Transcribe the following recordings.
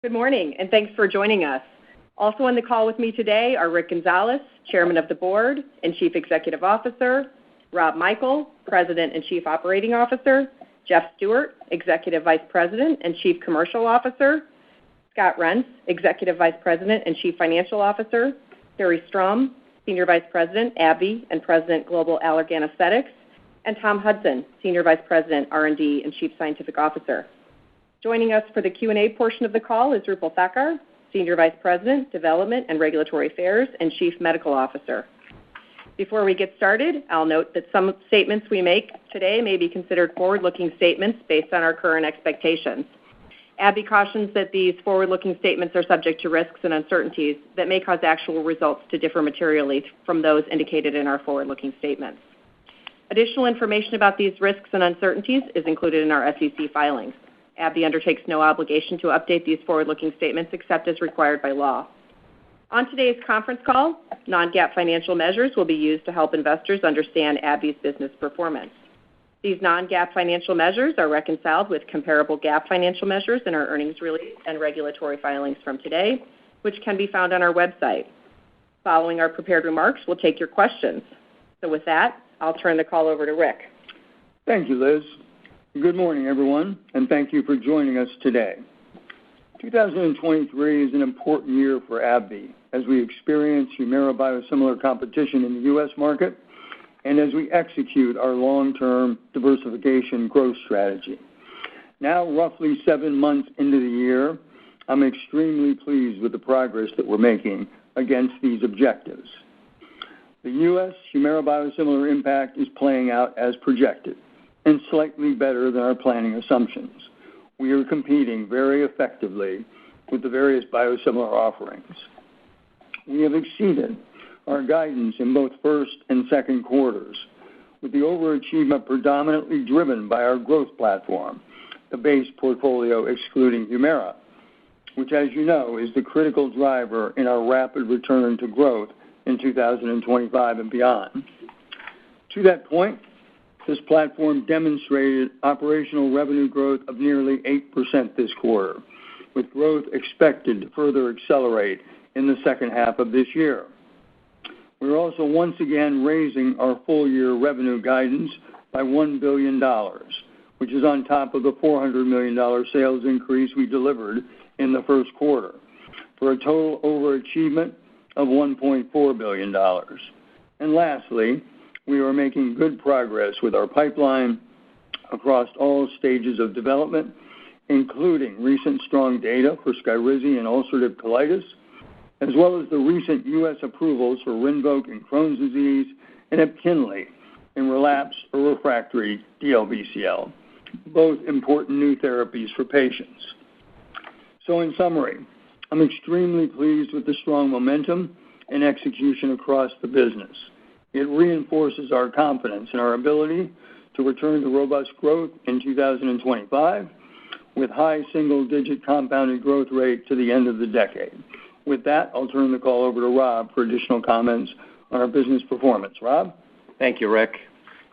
Good morning, and thanks for joining us. Also on the call with me today are Rick Gonzalez, Chairman of the Board and Chief Executive Officer, Rob Michael, President and Chief Operating Officer, Jeff Stewart, Executive Vice President and Chief Commercial Officer, Scott Rentz, Executive Vice President and Chief Financial Officer, Carrie Strom, Senior Vice President, AbbVie and President, Global Allergan Aesthetics, and Tom Hudson, Senior Vice President, R&D and Chief Scientific Officer. Joining us for the Q&A portion of the call is Roopal Thakkar, Senior Vice President, Development and Regulatory Affairs and Chief Medical Officer. Before we get started, I'll note that some statements we make today may be considered forward-looking statements based on our current expectations. AbbVie cautions that these forward-looking statements are subject to risks and uncertainties that may cause actual results to differ materially from those indicated in our forward-looking statements. Additional information about these risks and uncertainties is included in our SEC filings. AbbVie undertakes no obligation to update these forward-looking statements except as required by law. On today's conference call, non-GAAP financial measures will be used to help investors understand AbbVie's business performance. These non-GAAP financial measures are reconciled with comparable GAAP financial measures in our earnings release and regulatory filings from today, which can be found on our website. Following our prepared remarks, we'll take your questions. So with that, I'll turn the call over to Rick. Thank you, Liz. Good morning, everyone, and thank you for joining us today. 2023 is an important year for AbbVie as we experience Humira biosimilar competition in the U.S. market and as we execute our long-term diversification growth strategy. Now, roughly 7 months into the year, I'm extremely pleased with the progress that we're making against these objectives. The U.S. Humira biosimilar impact is playing out as projected and slightly better than our planning assumptions. We are competing very effectively with the various biosimilar offerings. We have exceeded our guidance in both first and second quarters, with the overachievement predominantly driven by our growth platform, the base portfolio excluding Humira, which, as you know, is the critical driver in our rapid return to growth in 2025 and beyond. To that point, this platform demonstrated operational revenue growth of nearly 8% this quarter, with growth expected to further accelerate in the second half of this year. We're also once again raising our full-year revenue guidance by $1 billion, which is on top of the $400 million sales increase we delivered in the first quarter, for a total overachievement of $1.4 billion. And lastly, we are making good progress with our pipeline across all stages of development, including recent strong data for Skyrizi and ulcerative colitis, as well as the recent U.S. approvals for Rinvoq in Crohn's disease and Epkinly in relapsed or refractory DLBCL, both important new therapies for patients. So in summary, I'm extremely pleased with the strong momentum and execution across the business. It reinforces our confidence in our ability to return to robust growth in 2025 with high single-digit compounded growth rate to the end of the decade. With that, I'll turn the call over to Rob for additional comments on our business performance. Rob? Thank you, Rick.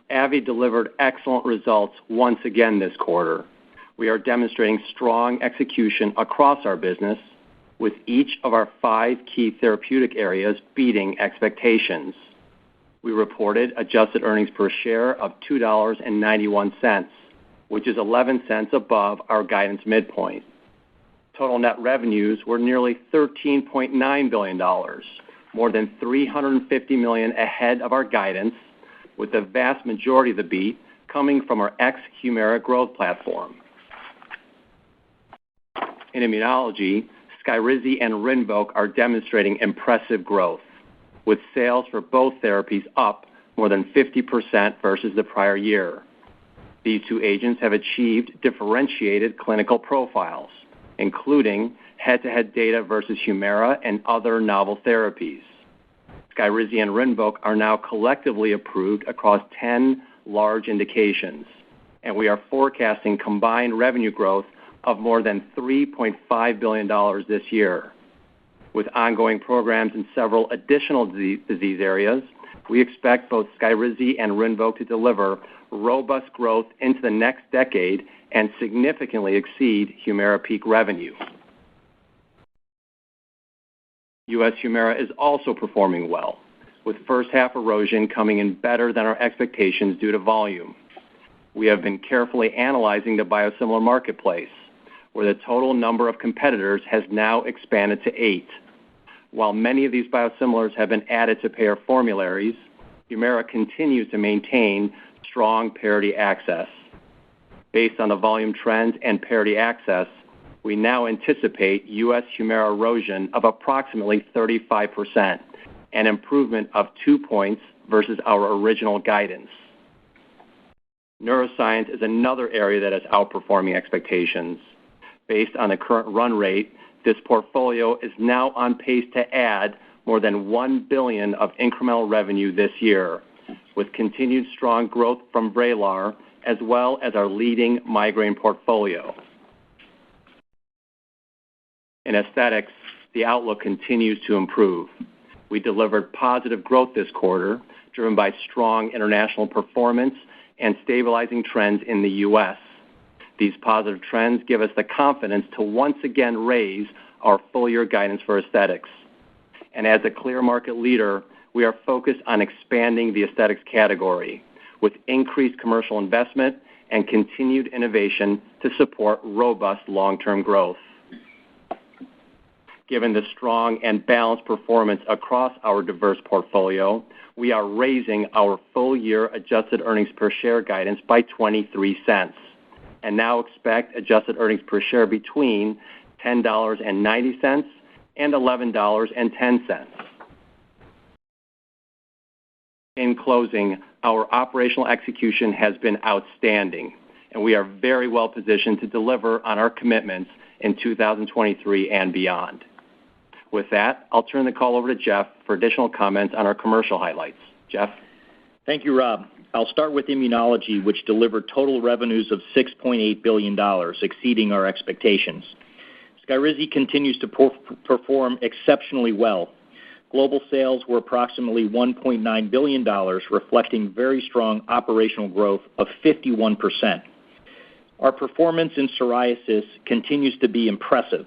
AbbVie delivered excellent results once again this quarter. We are demonstrating strong execution across our business, with each of our 5 key therapeutic areas beating expectations. We reported adjusted earnings per share of $2.91, which is 11 cents above our guidance midpoint. Total net revenues were nearly $13.9 billion, more than $350 million ahead of our guidance, with the vast majority of the beat coming from our ex-Humira growth platform. In immunology, Skyrizi and Rinvoq are demonstrating impressive growth, with sales for both therapies up more than 50% versus the prior year. These 2 agents have achieved differentiated clinical profiles, including head-to-head data versus Humira and other novel therapies. Skyrizi and Rinvoq are now collectively approved across 10 large indications, and we are forecasting combined revenue growth of more than $3.5 billion this year. With ongoing programs in several additional disease areas, we expect both Skyrizi and Rinvoq to deliver robust growth into the next decade and significantly exceed Humira peak revenue. U.S. Humira is also performing well, with first half erosion coming in better than our expectations due to volume. We have been carefully analyzing the biosimilar marketplace, where the total number of competitors has now expanded to 8. While many of these biosimilars have been added to payer formularies, Humira continues to maintain strong parity access. Based on the volume trends and parity access, we now anticipate U.S. Humira erosion of approximately 35%, an improvement of 2 points versus our original guidance. Neuroscience is another area that is outperforming expectations. Based on the current run rate, this portfolio is now on pace to add more than $1 billion of incremental revenue this year, with continued strong growth from Vraylar, as well as our leading migraine portfolio. In aesthetics, the outlook continues to improve. We delivered positive growth this quarter, driven by strong international performance and stabilizing trends in the U.S. These positive trends give us the confidence to once again raise our full-year guidance for aesthetics. And as a clear market leader, we are focused on expanding the aesthetics category with increased commercial investment and continued innovation to support robust long-term growth. Given the strong and balanced performance across our diverse portfolio, we are raising our full-year adjusted earnings per share guidance by 23 cents and now expect adjusted earnings per share between $10.90 and $11.10. In closing, our operational execution has been outstanding, and we are very well positioned to deliver on our commitments in 2023 and beyond. With that, I'll turn the call over to Jeff for additional comments on our commercial highlights. Jeff? Thank you, Rob. I'll start with immunology, which delivered total revenues of $6.8 billion, exceeding our expectations. Skyrizi continues to perform exceptionally well. Global sales were approximately $1.9 billion, reflecting very strong operational growth of 51%. Our performance in psoriasis continues to be impressive.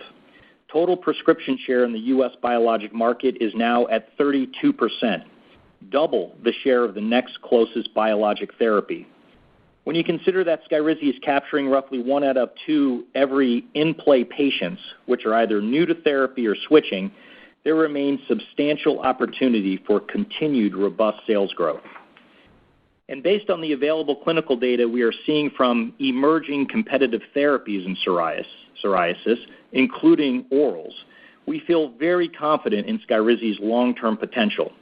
Total prescription share in the U.S. biologic market is now at 32%, double the share of the next closest biologic therapy. When you consider that Skyrizi is capturing roughly 1 out of 2 every in-play patients, which are either new to therapy or switching, there remains substantial opportunity for continued robust sales growth. And based on the available clinical data we are seeing from emerging competitive therapies in psoriasis, including orals, we feel very confident in Skyrizi's long-term potential,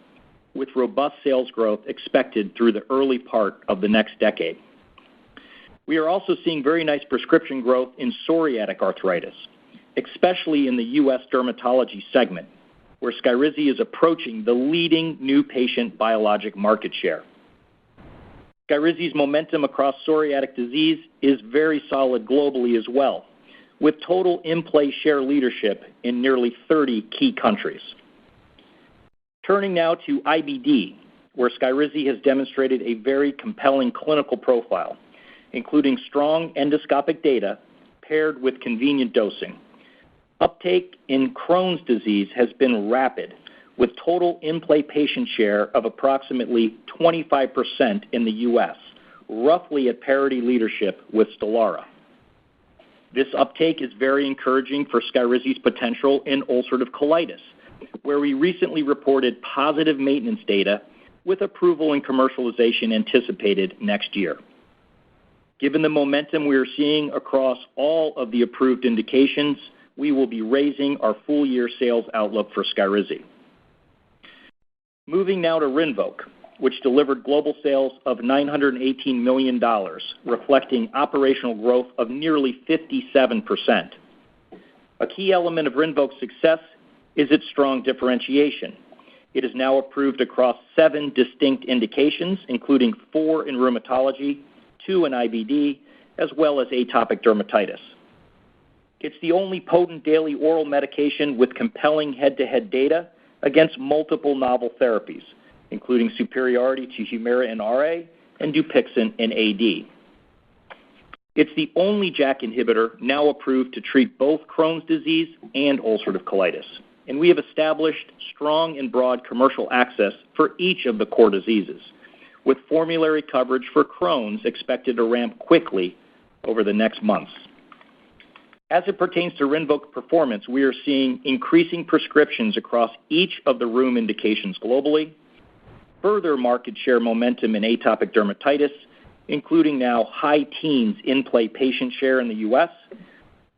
with robust sales growth expected through the early part of the next decade. We are also seeing very nice prescription growth in psoriatic arthritis, especially in the U.S. dermatology segment, where Skyrizi is approaching the leading new patient biologic market share. Skyrizi's momentum across psoriatic disease is very solid globally as well, with total in-play share leadership in nearly 30 key countries. Turning now to IBD, where Skyrizi has demonstrated a very compelling clinical profile, including strong endoscopic data paired with convenient dosing. Uptake in Crohn's disease has been rapid, with total in-play patient share of approximately 25% in the U.S., roughly at parity leadership with Stelara. This uptake is very encouraging for Skyrizi's potential in ulcerative colitis, where we recently reported positive maintenance data with approval and commercialization anticipated next year. Given the momentum we are seeing across all of the approved indications, we will be raising our full-year sales outlook for Skyrizi. Moving now to Rinvoq, which delivered global sales of $918 million, reflecting operational growth of nearly 57%. A key element of Rinvoq's success is its strong differentiation. It is now approved across 7 distinct indications, including 4 in rheumatology, 2 in IBD, as well as atopic dermatitis. It's the only potent daily oral medication with compelling head-to-head data against multiple novel therapies, including superiority to Humira in RA and Dupixent in AD. It's the only JAK inhibitor now approved to treat both Crohn's disease and ulcerative colitis, and we have established strong and broad commercial access for each of the core diseases, with formulary coverage for Crohn's expected to ramp quickly over the next months. As it pertains to Rinvoq performance, we are seeing increasing prescriptions across each of the rheum indications globally, further market share momentum in atopic dermatitis, including now high teens in-play patient share in the U.S.,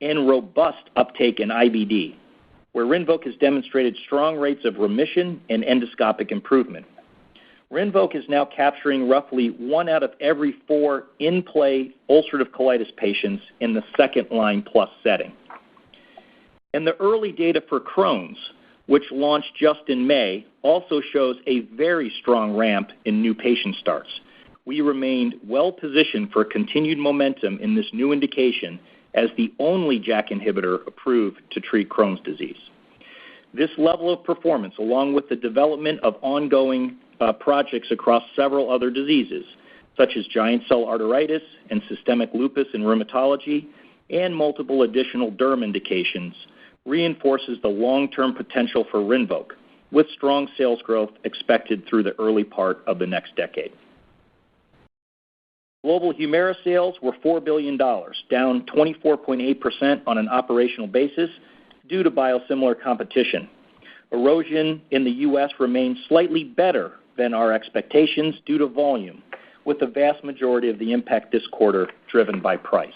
and robust uptake in IBD, where Rinvoq has demonstrated strong rates of remission and endoscopic improvement. Rinvoq is now capturing roughly 1 out of every 4 in-play ulcerative colitis patients in the second-line plus setting. And the early data for Crohn's, which launched just in May, also shows a very strong ramp in new patient starts. We remained well-positioned for continued momentum in this new indication as the only JAK inhibitor approved to treat Crohn's disease. This level of performance, along with the development of ongoing projects across several other diseases, such as giant cell arteritis and systemic lupus in rheumatology, and multiple additional derm indications, reinforces the long-term potential for Rinvoq, with strong sales growth expected through the early part of the next decade. Global Humira sales were $4 billion, down 24.8% on an operational basis due to biosimilar competition. Erosion in the U.S. remains slightly better than our expectations due to volume, with the vast majority of the impact this quarter driven by price.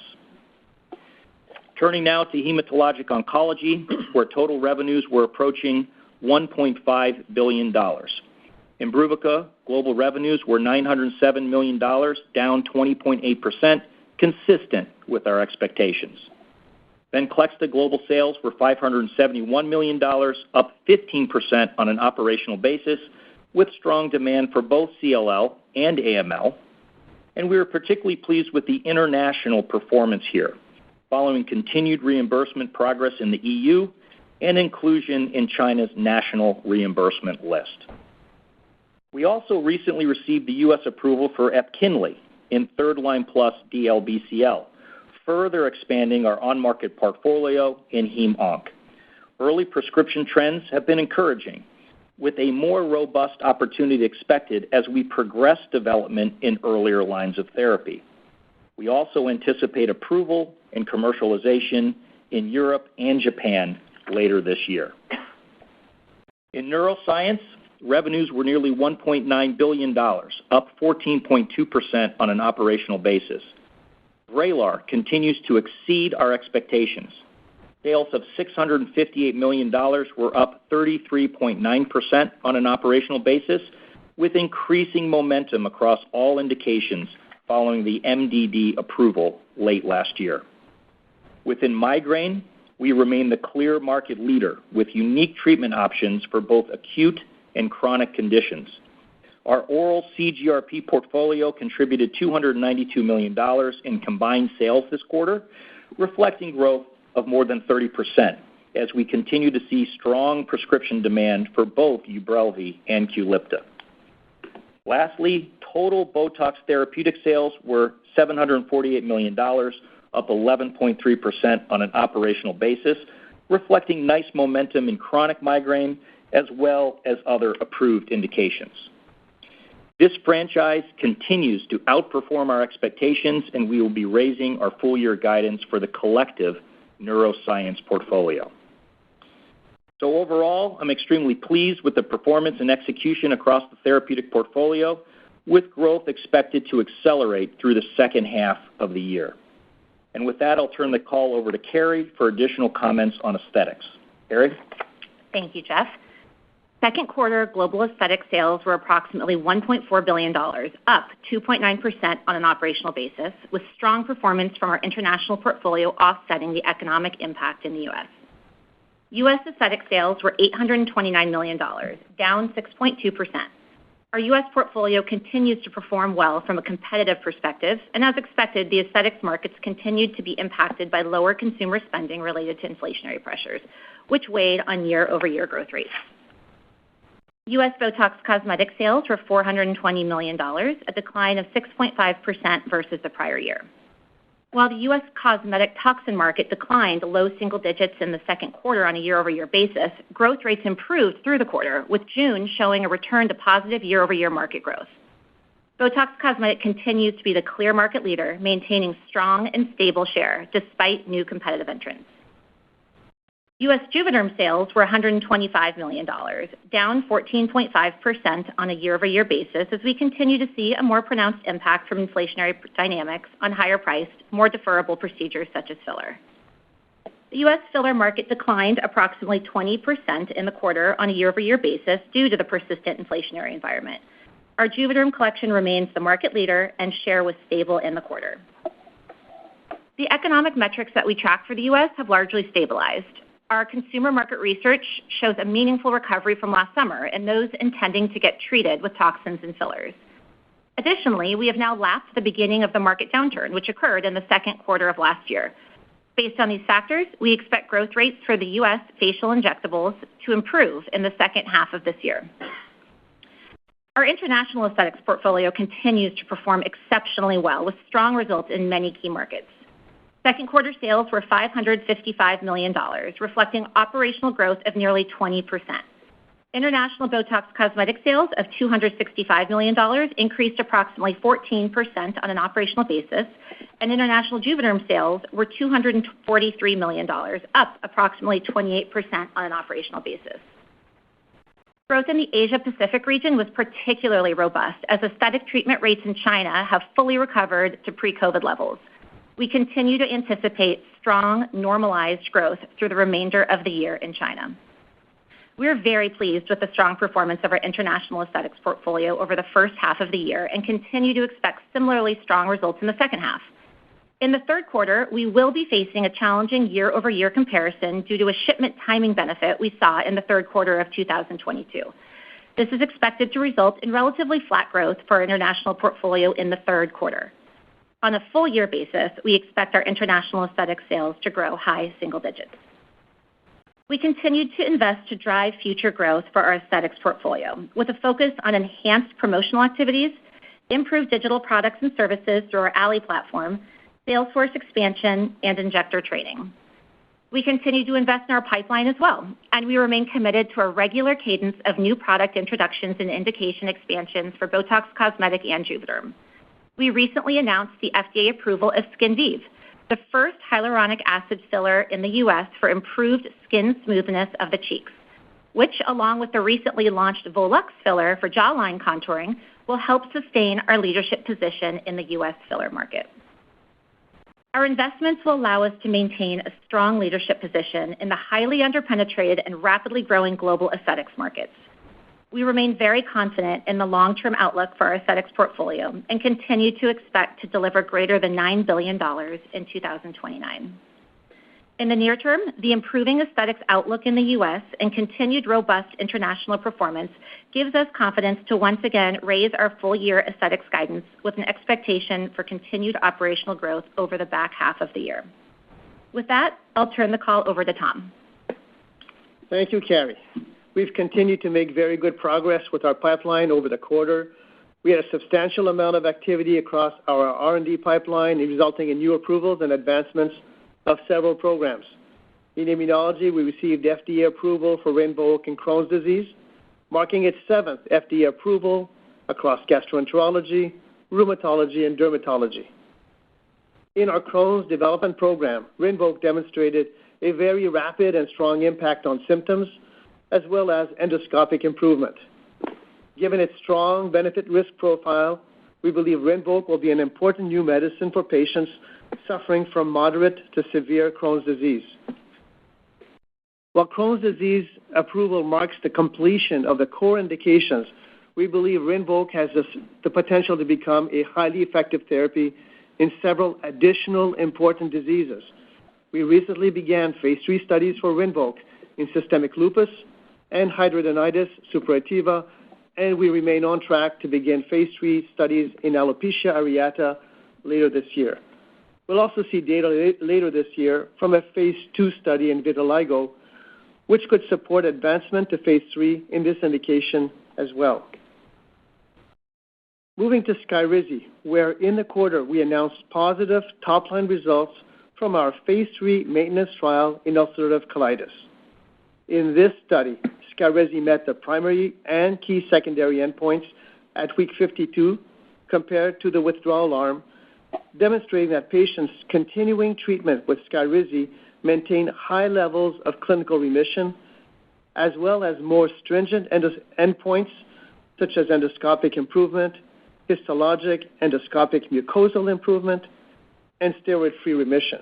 Turning now to hematologic oncology, where total revenues were approaching $1.5 billion. Imbruvica global revenues were $907 million, down 20.8%, consistent with our expectations. Venclexta global sales were $571 million, up 15% on an operational basis, with strong demand for both CLL and AML. And we are particularly pleased with the international performance here, following continued reimbursement progress in the EU and inclusion in China's national reimbursement list. We also recently received the U.S. approval for Epkinly in third-line plus DLBCL, further expanding our on-market portfolio in heme-onc. Early prescription trends have been encouraging, with a more robust opportunity expected as we progress development in earlier lines of therapy. We also anticipate approval and commercialization in Europe and Japan later this year. In neuroscience, revenues were nearly $1.9 billion, up 14.2% on an operational basis. Vraylar continues to exceed our expectations. Sales of $658 million were up 33.9% on an operational basis, with increasing momentum across all indications following the MDD approval late last year. Within migraine, we remain the clear market leader with unique treatment options for both acute and chronic conditions. Our oral CGRP portfolio contributed $292 million in combined sales this quarter, reflecting growth of more than 30%, as we continue to see strong prescription demand for both Ubrelvy and Qulipta. Lastly, total Botox therapeutic sales were $748 million, up 11.3% on an operational basis, reflecting nice momentum in chronic migraine as well as other approved indications. This franchise continues to outperform our expectations, and we will be raising our full-year guidance for the collective neuroscience portfolio. So overall, I'm extremely pleased with the performance and execution across the therapeutic portfolio, with growth expected to accelerate through the second half of the year. And with that, I'll turn the call over to Carrie for additional comments on aesthetics. Carrie? Thank you, Jeff. Second quarter global aesthetic sales were approximately $1.4 billion, up 2.9% on an operational basis, with strong performance from our international portfolio offsetting the economic impact in the U.S. U.S. aesthetic sales were $829 million, down 6.2%. Our U.S. portfolio continues to perform well from a competitive perspective, and as expected, the aesthetics markets continued to be impacted by lower consumer spending related to inflationary pressures, which weighed on year-over-year growth rates. U.S. Botox cosmetic sales were $420 million, a decline of 6.5% versus the prior year. While the U.S. cosmetic toxin market declined low single digits in the second quarter on a year-over-year basis, growth rates improved through the quarter, with June showing a return to positive year-over-year market growth. Botox Cosmetic continues to be the clear market leader, maintaining strong and stable share despite new competitive entrants. U.S. Juvederm sales were $125 million, down 14.5% on a year-over-year basis as we continue to see a more pronounced impact from inflationary dynamics on higher-priced, more deferrable procedures such as filler. The U.S. filler market declined approximately 20% in the quarter on a year-over-year basis due to the persistent inflationary environment. Our Juvederm collection remains the market leader, and share was stable in the quarter. The economic metrics that we track for the U.S. have largely stabilized. Our consumer market research shows a meaningful recovery from last summer in those intending to get treated with toxins and fillers. Additionally, we have now lapped the beginning of the market downturn, which occurred in the second quarter of last year. Based on these factors, we expect growth rates for the U.S. facial injectables to improve in the second half of this year. Our international aesthetics portfolio continues to perform exceptionally well with strong results in many key markets. Second quarter sales were $555 million, reflecting operational growth of nearly 20%. International Botox Cosmetic sales of $265 million increased approximately 14% on an operational basis, and international Juvederm sales were $243 million, up approximately 28% on an operational basis. Growth in the Asia-Pacific region was particularly robust as aesthetic treatment rates in China have fully recovered to pre-COVID levels. We continue to anticipate strong, normalized growth through the remainder of the year in China. We are very pleased with the strong performance of our international aesthetics portfolio over the first half of the year and continue to expect similarly strong results in the second half. In the third quarter, we will be facing a challenging year-over-year comparison due to a shipment timing benefit we saw in the third quarter of 2022. This is expected to result in relatively flat growth for our international portfolio in the third quarter. On a full-year basis, we expect our international aesthetic sales to grow high single digits. We continue to invest to drive future growth for our aesthetics portfolio, with a focus on enhanced promotional activities, improved digital products and services through our Alley platform, sales force expansion, and injector training. We continue to invest in our pipeline as well, and we remain committed to a regular cadence of new product introductions and indication expansions for Botox Cosmetic and Juvederm. We recently announced the FDA approval of Skinvive, the first hyaluronic acid filler in the U.S. for improved skin smoothness of the cheeks, which, along with the recently launched Volux filler for jawline contouring, will help sustain our leadership position in the U.S. filler market. Our investments will allow us to maintain a strong leadership position in the highly underpenetrated and rapidly growing global aesthetics markets. We remain very confident in the long-term outlook for our aesthetics portfolio and continue to expect to deliver greater than $9 billion in 2029. In the near term, the improving aesthetics outlook in the U.S. and continued robust international performance gives us confidence to once again raise our full-year aesthetics guidance with an expectation for continued operational growth over the back half of the year. With that, I'll turn the call over to Tom. Thank you, Carrie. We've continued to make very good progress with our pipeline over the quarter. We had a substantial amount of activity across our R&D pipeline, resulting in new approvals and advancements of several programs. In immunology, we received FDA approval for Rinvoq in Crohn's disease, marking its 7th FDA approval across gastroenterology, rheumatology, and dermatology. In our Crohn's development program, Rinvoq demonstrated a very rapid and strong impact on symptoms, as well as endoscopic improvement. Given its strong benefit-risk profile, we believe Rinvoq will be an important new medicine for patients suffering from moderate to severe Crohn's disease. While Crohn's disease approval marks the completion of the core indications, we believe Rinvoq has the potential to become a highly effective therapy in several additional important diseases. We recently began phase 3 studies for Rinvoq in systemic lupus and hidradenitis suppurativa, and we remain on track to begin phase 3 studies in alopecia areata later this year. We'll also see data later this year from a phase 2 study in vitiligo, which could support advancement to phase 3 in this indication as well. Moving to Skyrizi, where in the quarter we announced positive top-line results from our phase 3 maintenance trial in ulcerative colitis. In this study, Skyrizi met the primary and key secondary endpoints at week 52 compared to the withdrawal arm, demonstrating that patients continuing treatment with Skyrizi maintain high levels of clinical remission, as well as more stringent endpoints such as endoscopic improvement, histologic endoscopic mucosal improvement, and steroid-free remission.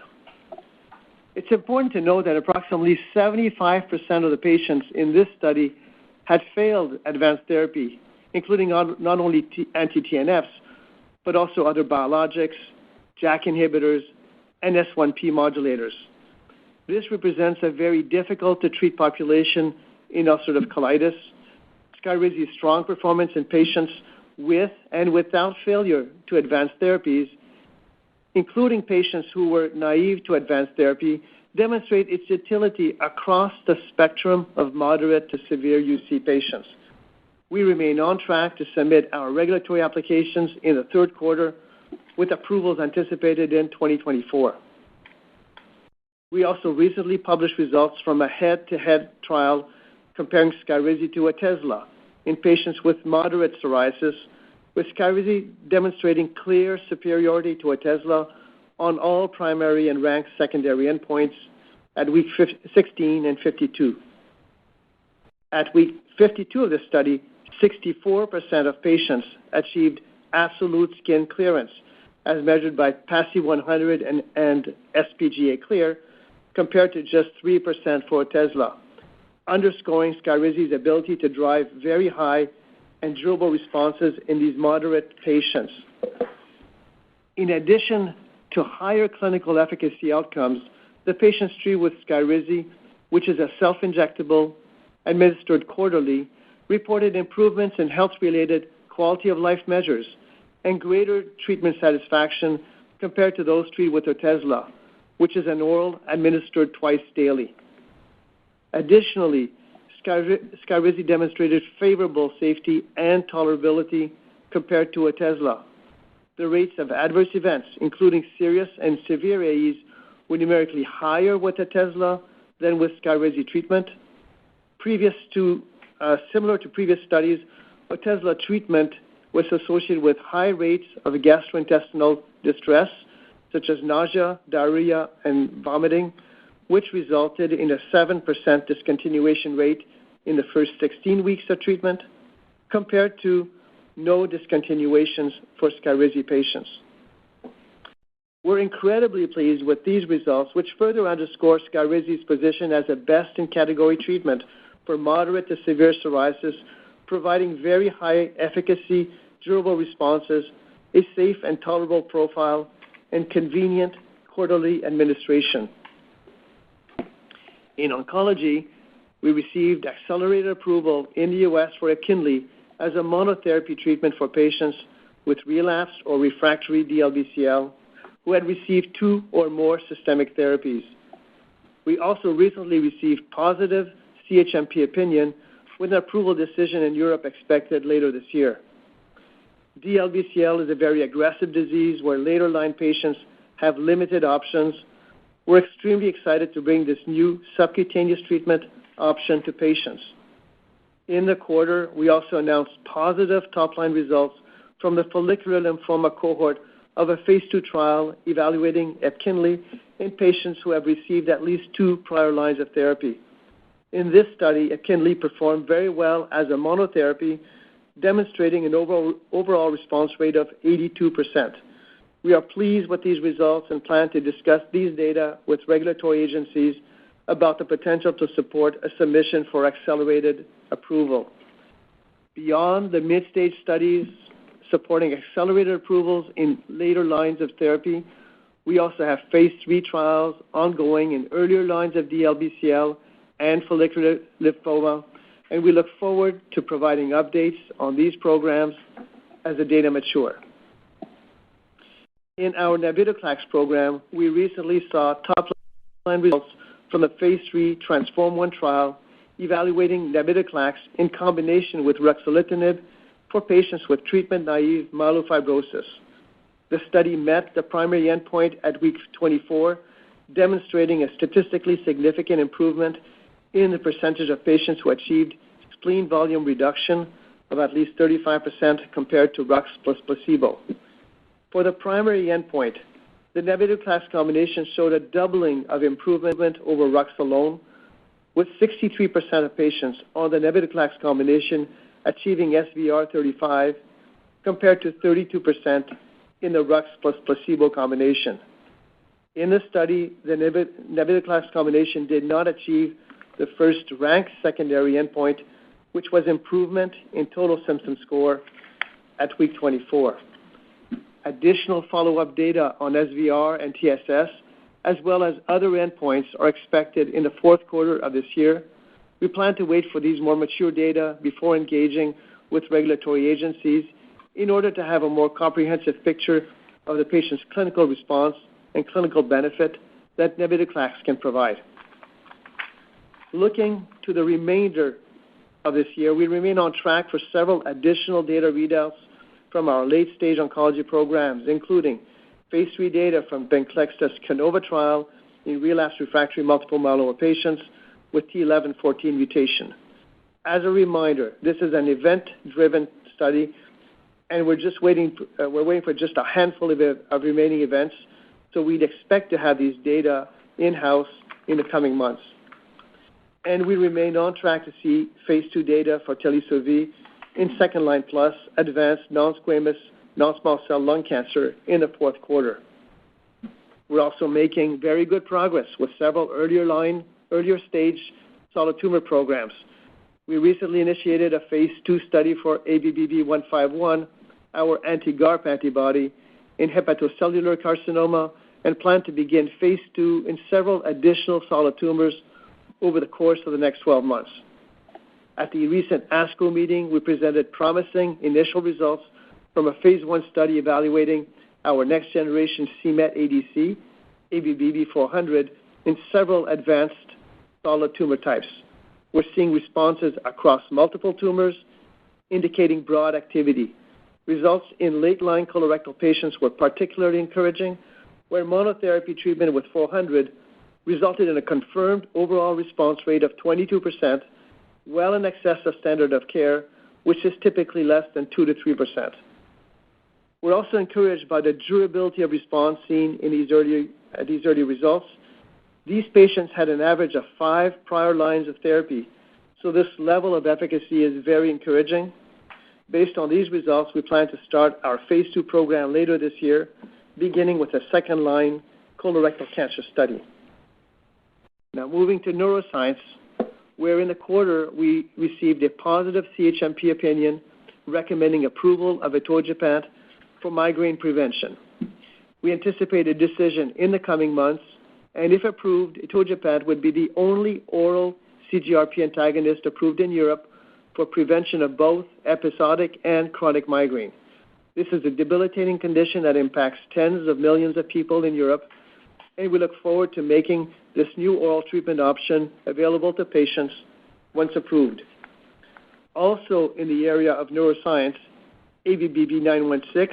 It's important to note that approximately 75% of the patients in this study had failed advanced therapy, including not only anti-TNFs, but also other biologics, JAK inhibitors, and S1P modulators. This represents a very difficult-to-treat population in ulcerative colitis. Skyrizi's strong performance in patients with and without failure to advanced therapies, including patients who were naive to advanced therapy, demonstrate its utility across the spectrum of moderate to severe UC patients. We remain on track to submit our regulatory applications in the third quarter, with approvals anticipated in 2024. We also recently published results from a head-to-head trial comparing Skyrizi to Otezla in patients with moderate psoriasis, with Skyrizi demonstrating clear superiority to Otezla on all primary and ranked secondary endpoints at week 16 and 52. At week 52 of the study, 64% of patients achieved absolute skin clearance, as measured by PASI 100 and SPGA clear, compared to just 3% for Otezla, underscoring Skyrizi's ability to drive very high and durable responses in these moderate patients. In addition to higher clinical efficacy outcomes, the patients treated with Skyrizi, which is a self-injectable, administered quarterly, reported improvements in health-related quality of life measures and greater treatment satisfaction compared to those treated with Otezla, which is an oral administered twice daily. Additionally, Skyrizi demonstrated favorable safety and tolerability compared to Otezla. The rates of adverse events, including serious and severe AEs, were numerically higher with Otezla than with Skyrizi treatment. Similar to previous studies, Otezla treatment was associated with high rates of gastrointestinal distress, such as nausea, diarrhea, and vomiting, which resulted in a 7% discontinuation rate in the first 16 weeks of treatment, compared to no discontinuations for Skyrizi patients. We're incredibly pleased with these results, which further underscore Skyrizi's position as a best-in-category treatment for moderate to severe psoriasis, providing very high efficacy, durable responses, a safe and tolerable profile, and convenient quarterly administration. In oncology, we received accelerated approval in the U.S. for Epkinly as a monotherapy treatment for patients with relapsed or refractory DLBCL who had received 2 or more systemic therapies. We also recently received positive CHMP opinion with an approval decision in Europe expected later this year. DLBCL is a very aggressive disease where later-line patients have limited options. We're extremely excited to bring this new subcutaneous treatment option to patients. In the quarter, we also announced positive top-line results from the follicular lymphoma cohort of a phase 2 trial evaluating Epkinly in patients who have received at least 2 prior lines of therapy. In this study, Epkinly performed very well as a monotherapy, demonstrating an overall response rate of 82%. We are pleased with these results and plan to discuss these data with regulatory agencies about the potential to support a submission for accelerated approval. Beyond the mid-stage studies supporting accelerated approvals in later lines of therapy, we also have phase 3 trials ongoing in earlier lines of DLBCL and follicular lymphoma, and we look forward to providing updates on these programs as the data mature. In our navitoclax program, we recently saw top-line results from the phase 3 Transform-1 trial evaluating navitoclax in combination with ruxolitinib for patients with treatment-naive myelofibrosis. The study met the primary endpoint at week 24, demonstrating a statistically significant improvement in the percentage of patients who achieved spleen volume reduction of at least 35% compared to Rux plus placebo. For the primary endpoint, the nab-class combination showed a doubling of improvement over Rux alone, with 63% of patients on the nab-class combination achieving SVR35 compared to 32% in the Rux plus placebo combination. In the study, the nab-class combination did not achieve the first ranked secondary endpoint, which was improvement in total symptom score at week 24. Additional follow-up data on SVR and TSS, as well as other endpoints, are expected in the fourth quarter of this year. We plan to wait for these more mature data before engaging with regulatory agencies in order to have a more comprehensive picture of the patient's clinical response and clinical benefit that nab-class can provide. Looking to the remainder of this year, we remain on track for several additional data readouts from our late-stage oncology programs, including phase 3 data from Venclexta's CANOVA trial in relapsed refractory multiple myeloma patients with T1114 mutation. As a reminder, this is an event-driven study, and we're waiting for just a handful of remaining events, so we'd expect to have these data in-house in the coming months. And we remain on track to see phase 2 data for Teliso-V in second-line plus advanced non-squamous non-small cell lung cancer in the fourth quarter. We're also making very good progress with several earlier stage solid tumor programs. We recently initiated a phase 2 study for ABBV-151, our anti-GARP antibody, in hepatocellular carcinoma, and plan to begin phase 2 in several additional solid tumors over the course of the next 12 months. At the recent ASCO meeting, we presented promising initial results from a phase 1 study evaluating our next-generation c-Met ADC, ABBV-400, in several advanced solid tumor types. We're seeing responses across multiple tumors, indicating broad activity. Results in late-line colorectal patients were particularly encouraging, where monotherapy treatment with 400 resulted in a confirmed overall response rate of 22%, well in excess of standard of care, which is typically less than 2 to 3%. We're also encouraged by the durability of response seen in these early results. These patients had an average of 5 prior lines of therapy, so this level of efficacy is very encouraging. Based on these results, we plan to start our phase 2 program later this year, beginning with a second-line colorectal cancer study. Now moving to neuroscience, where in the quarter we received a positive CHMP opinion recommending approval of atogepant for migraine prevention. We anticipate a decision in the coming months, and if approved, atogepant would be the only oral CGRP antagonist approved in Europe for prevention of both episodic and chronic migraine. This is a debilitating condition that impacts tens of millions of people in Europe, and we look forward to making this new oral treatment option available to patients once approved. Also in the area of neuroscience, ABBV-916,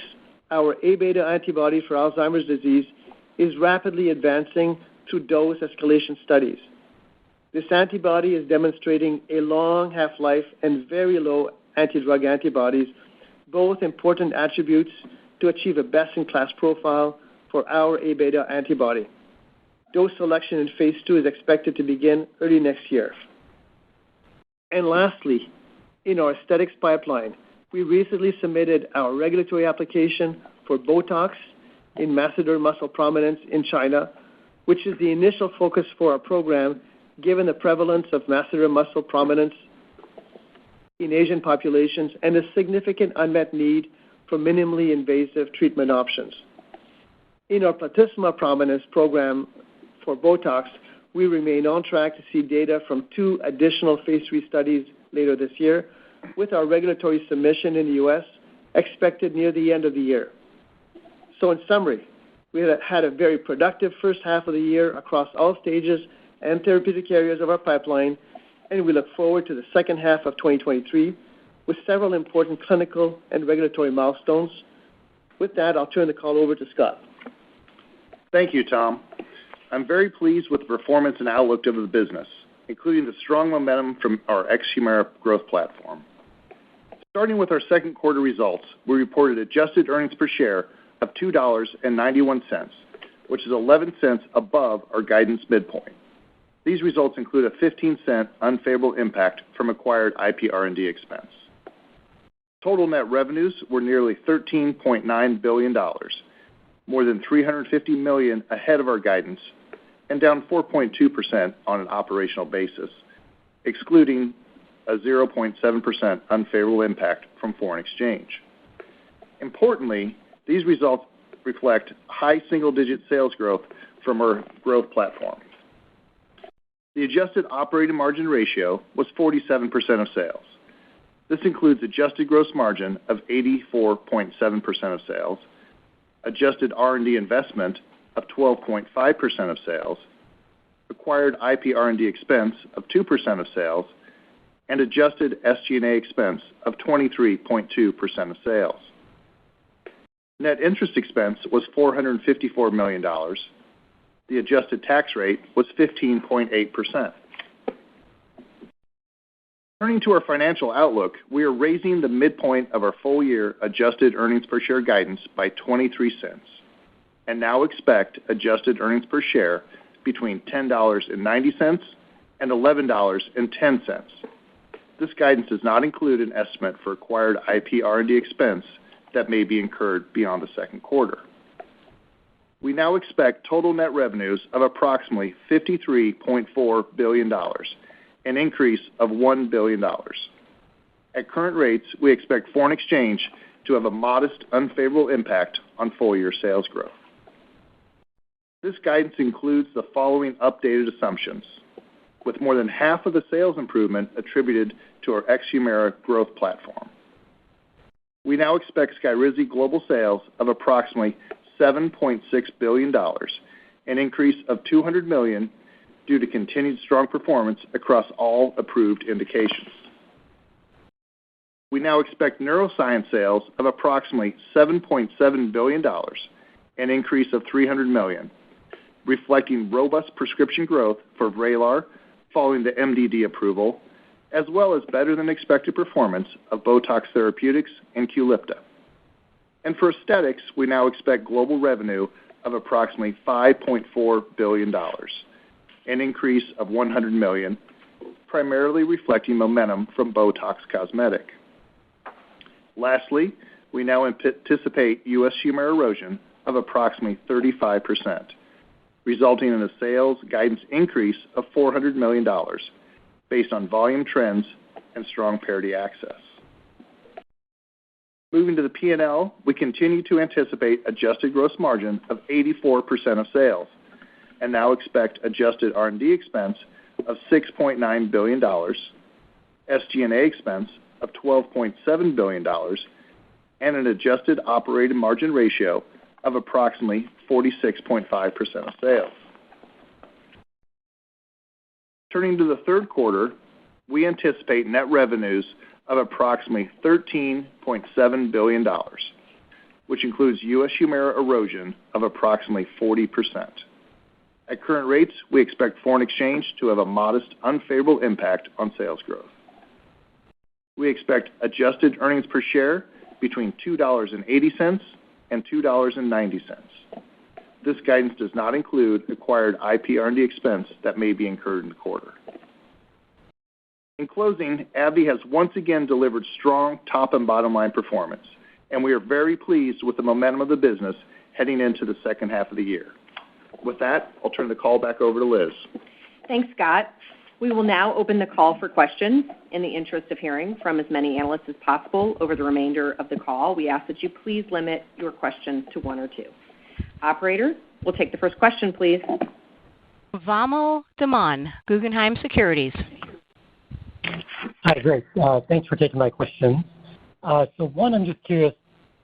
our A-beta antibody for Alzheimer's disease, is rapidly advancing through dose escalation studies. This antibody is demonstrating a long half-life and very low anti-drug antibodies, both important attributes to achieve a best-in-class profile for our A-beta antibody. Dose selection in phase 2 is expected to begin early next year. And lastly, in our aesthetics pipeline, we recently submitted our regulatory application for Botox in masseter muscle prominence in China, which is the initial focus for our program given the prevalence of masseter muscle prominence in Asian populations and a significant unmet need for minimally invasive treatment options. In our platysma prominence program for Botox, we remain on track to see data from 2 additional phase 3 studies later this year, with our regulatory submission in the U.S. expected near the end of the year. So in summary, we had a very productive first half of the year across all stages and therapeutic areas of our pipeline, and we look forward to the second half of 2023 with several important clinical and regulatory milestones. With that, I'll turn the call over to Scott. Thank you, Tom. I'm very pleased with the performance and outlook of the business, including the strong momentum from our ex-Humira growth platform. Starting with our second quarter results, we reported adjusted earnings per share of $2.91, which is 11 cents above our guidance midpoint. These results include a 15-cent unfavorable impact from acquired IP R&D expense. Total net revenues were nearly $13.9 billion, more than $350 million ahead of our guidance, and down 4.2% on an operational basis, excluding a 0.7% unfavorable impact from foreign exchange. Importantly, these results reflect high single-digit sales growth from our growth platform. The adjusted operating margin ratio was 47% of sales. This includes adjusted gross margin of 84.7% of sales, adjusted R&D investment of 12.5% of sales, acquired IP R&D expense of 2% of sales, and adjusted SG&A expense of 23.2% of sales. Net interest expense was $454 million. The adjusted tax rate was 15.8%. Turning to our financial outlook, we are raising the midpoint of our full-year adjusted earnings per share guidance by 23 cents and now expect adjusted earnings per share between $10.90 and $11.10. This guidance does not include an estimate for acquired IP R&D expense that may be incurred beyond the second quarter. We now expect total net revenues of approximately $53.4 billion, an increase of $1 billion. At current rates, we expect foreign exchange to have a modest unfavorable impact on full-year sales growth. This guidance includes the following updated assumptions, with more than half of the sales improvement attributed to our ex-Humira growth platform. We now expect Skyrizi global sales of approximately $7.6 billion, an increase of $200 million due to continued strong performance across all approved indications. We now expect neuroscience sales of approximately $7.7 billion, an increase of $300 million, reflecting robust prescription growth for Vraylar following the MDD approval, as well as better-than-expected performance of Botox Therapeutics and Qulipta. And for aesthetics, we now expect global revenue of approximately $5.4 billion, an increase of $100 million, primarily reflecting momentum from Botox Cosmetic. Lastly, we now anticipate U.S. Humira erosion of approximately 35%, resulting in a sales guidance increase of $400 million based on volume trends and strong parity access. Moving to the P&L, we continue to anticipate adjusted gross margin of 84% of sales and now expect adjusted R&D expense of $6.9 billion, SG&A expense of $12.7 billion, and an adjusted operating margin ratio of approximately 46.5% of sales. Turning to the third quarter, we anticipate net revenues of approximately $13.7 billion, which includes U.S. Humira erosion of approximately 40%. At current rates, we expect foreign exchange to have a modest unfavorable impact on sales growth. We expect adjusted earnings per share between $2.80 and $2.90. This guidance does not include acquired IP R&D expense that may be incurred in the quarter. In closing, AbbVie has once again delivered strong top and bottom line performance, and we are very pleased with the momentum of the business heading into the second half of the year. With that, I'll turn the call back over to Liz. Thanks, Scott. We will now open the call for questions. In the interest of hearing from as many analysts as possible over the remainder of the call, we ask that you please limit your questions to one or two. Operator, we'll take the first question, please. Vamil Divan, Guggenheim Securities. Hi, great. Thanks for taking my question. One, I'm just curious,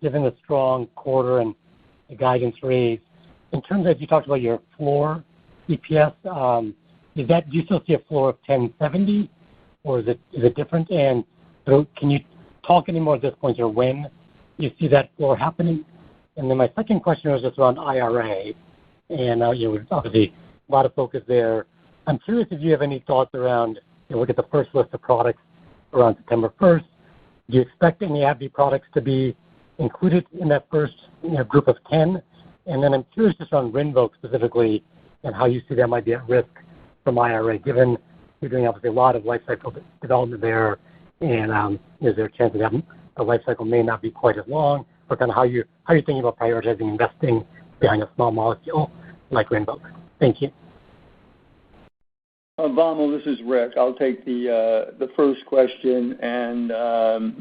given the strong quarter and the guidance raise, in terms of you talked about your floor EPS, do you still see a floor of 1070, or is it different? And so can you talk anymore at this point, or when you see that floor happening? And then my second question was just around IRA, and obviously a lot of focus there. I'm curious if you have any thoughts around, look at the first list of products around September 1st. Do you expect any AbbVie products to be included in that first group of 10? And then I'm curious just on Rinvoq specifically and how you see that might be at risk from IRA, given you're doing obviously a lot of life cycle development there, and is there a chance that the life cycle may not be quite as long, or kind of how you're thinking about prioritizing investing behind a small molecule like Rinvoq? Thank you. Vamil, this is Rick. I'll take the first question, and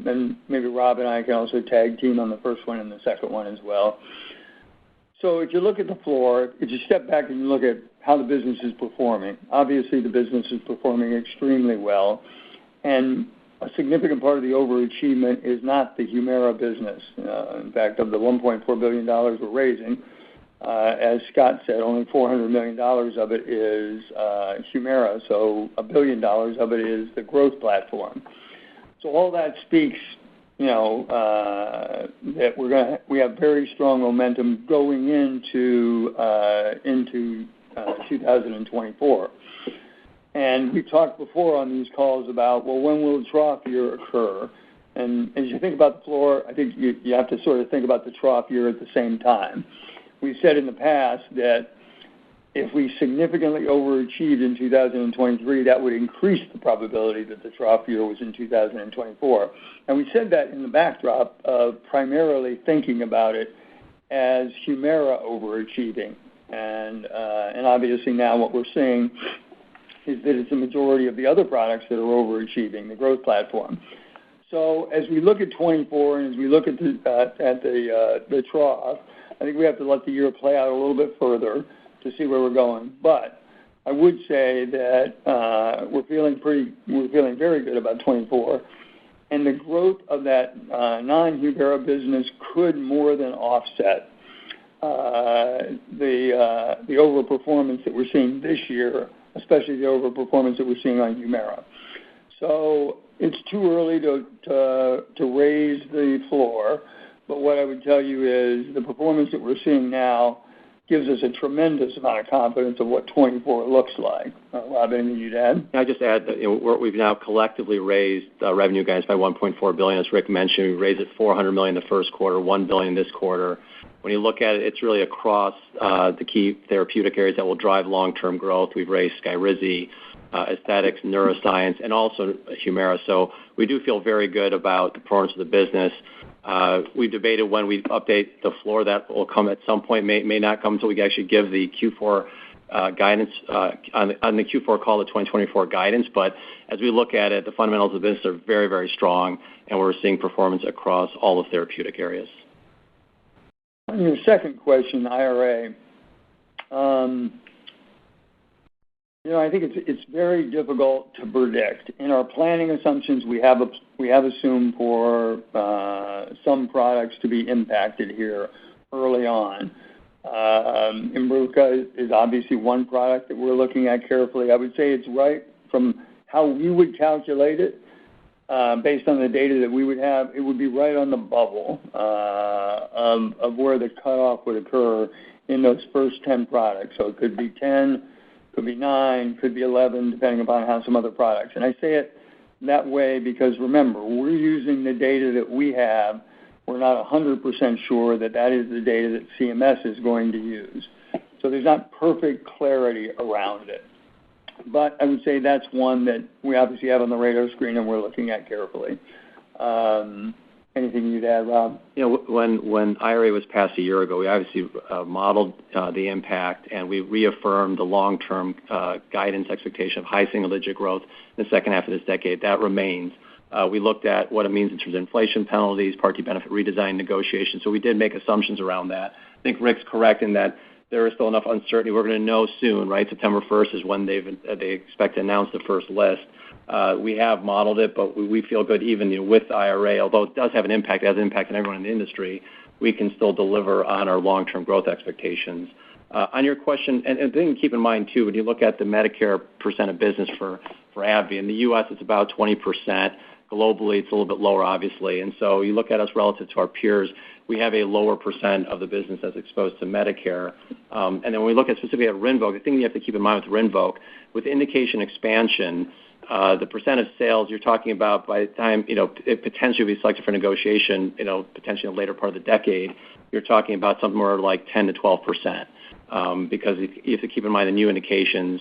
then maybe Rob and I can also tag team on the first one and the second one as well. So if you look at the floor, if you step back and you look at how the business is performing, obviously the business is performing extremely well, and a significant part of the overachievement is not the Humira business. In fact, of the $1.4 billion we're raising, as Scott said, only $400 million of it is Humira, so $1 billion of it is the growth platform. So all that speaks, that we have very strong momentum going into 2024. And we talked before on these calls about, well, when will the trough year occur? And as you think about the floor, I think you have to sort of think about the trough year at the same time. We've said in the past that if we significantly overachieved in 2023, that would increase the probability that the trough year was in 2024. And we said that in the backdrop of primarily thinking about it as Humira overachieving. And obviously now what we're seeing is that it's the majority of the other products that are overachieving, the growth platform. So as we look at 24 and as we look at the trough, I think we have to let the year play out a little bit further to see where we're going. But I would say that we're feeling very good about 24, and the growth of that non-Humira business could more than offset the overperformance that we're seeing this year, especially the overperformance that we're seeing on Humira. So it's too early to raise the floor, but what I would tell you is the performance that we're seeing now gives us a tremendous amount of confidence of what 24 looks like. Rob, anything you'd add? I just add that we've now collectively raised revenue guidance by $1.4 billion. As Rick mentioned, we raised it $400 million the first quarter, $1 billion this quarter. When you look at it, it's really across the key therapeutic areas that will drive long-term growth. We've raised Skyrizi, aesthetics, neuroscience, and also Humira. So we do feel very good about the performance of the business. We've debated when we update the floor. That will come at some point, may not come until we actually give the Q4 guidance on the Q4 call, the 2024 guidance. But as we look at it, the fundamentals of the business are very, very strong, and we're seeing performance across all the therapeutic areas. On your second question, IRA, I think it's very difficult to predict. In our planning assumptions, we have assumed for some products to be impacted here early on. Imbruvica is obviously one product that we're looking at carefully. I would say it's right from how we would calculate it. Based on the data that we would have, it would be right on the bubble of where the cutoff would occur in those first 10 products. So it could be 10, could be 9, could be 11, depending upon how some other products. And I say it that way because, remember, we're using the data that we have. We're not 100% sure that is the data that CMS is going to use. So there's not perfect clarity around it. But I would say that's one that we obviously have on the radar screen and we're looking at carefully. Anything you'd add, Rob? When IRA was passed a year ago, we obviously modeled the impact, and we reaffirmed the long-term guidance expectation of high single-digit growth in the second half of this decade. That remains. We looked at what it means in terms of inflation penalties, Part D benefit redesign negotiations, so we did make assumptions around that. I think Rick's correct in that there is still enough uncertainty. We're going to know soon, right? September 1st is when they expect to announce the first list. We have modeled it, but we feel good even with IRA, although it does have an impact, it has an impact on everyone in the industry, we can still deliver on our long-term growth expectations. On your question, and then keep in mind, too, when you look at the Medicare percent of business for AbbVie, in the U.S. it's about 20%. Globally, it's a little bit lower, obviously. And so you look at us relative to our peers, we have a lower percent of the business that's exposed to Medicare. And then when we look at specifically at Rinvoq, the thing you have to keep in mind with Rinvoq, with indication expansion, the percent of sales you're talking about by the time, it potentially be selected for negotiation, potentially in the later part of the decade, you're talking about something more like 10 to 12%. Because you have to keep in mind the new indications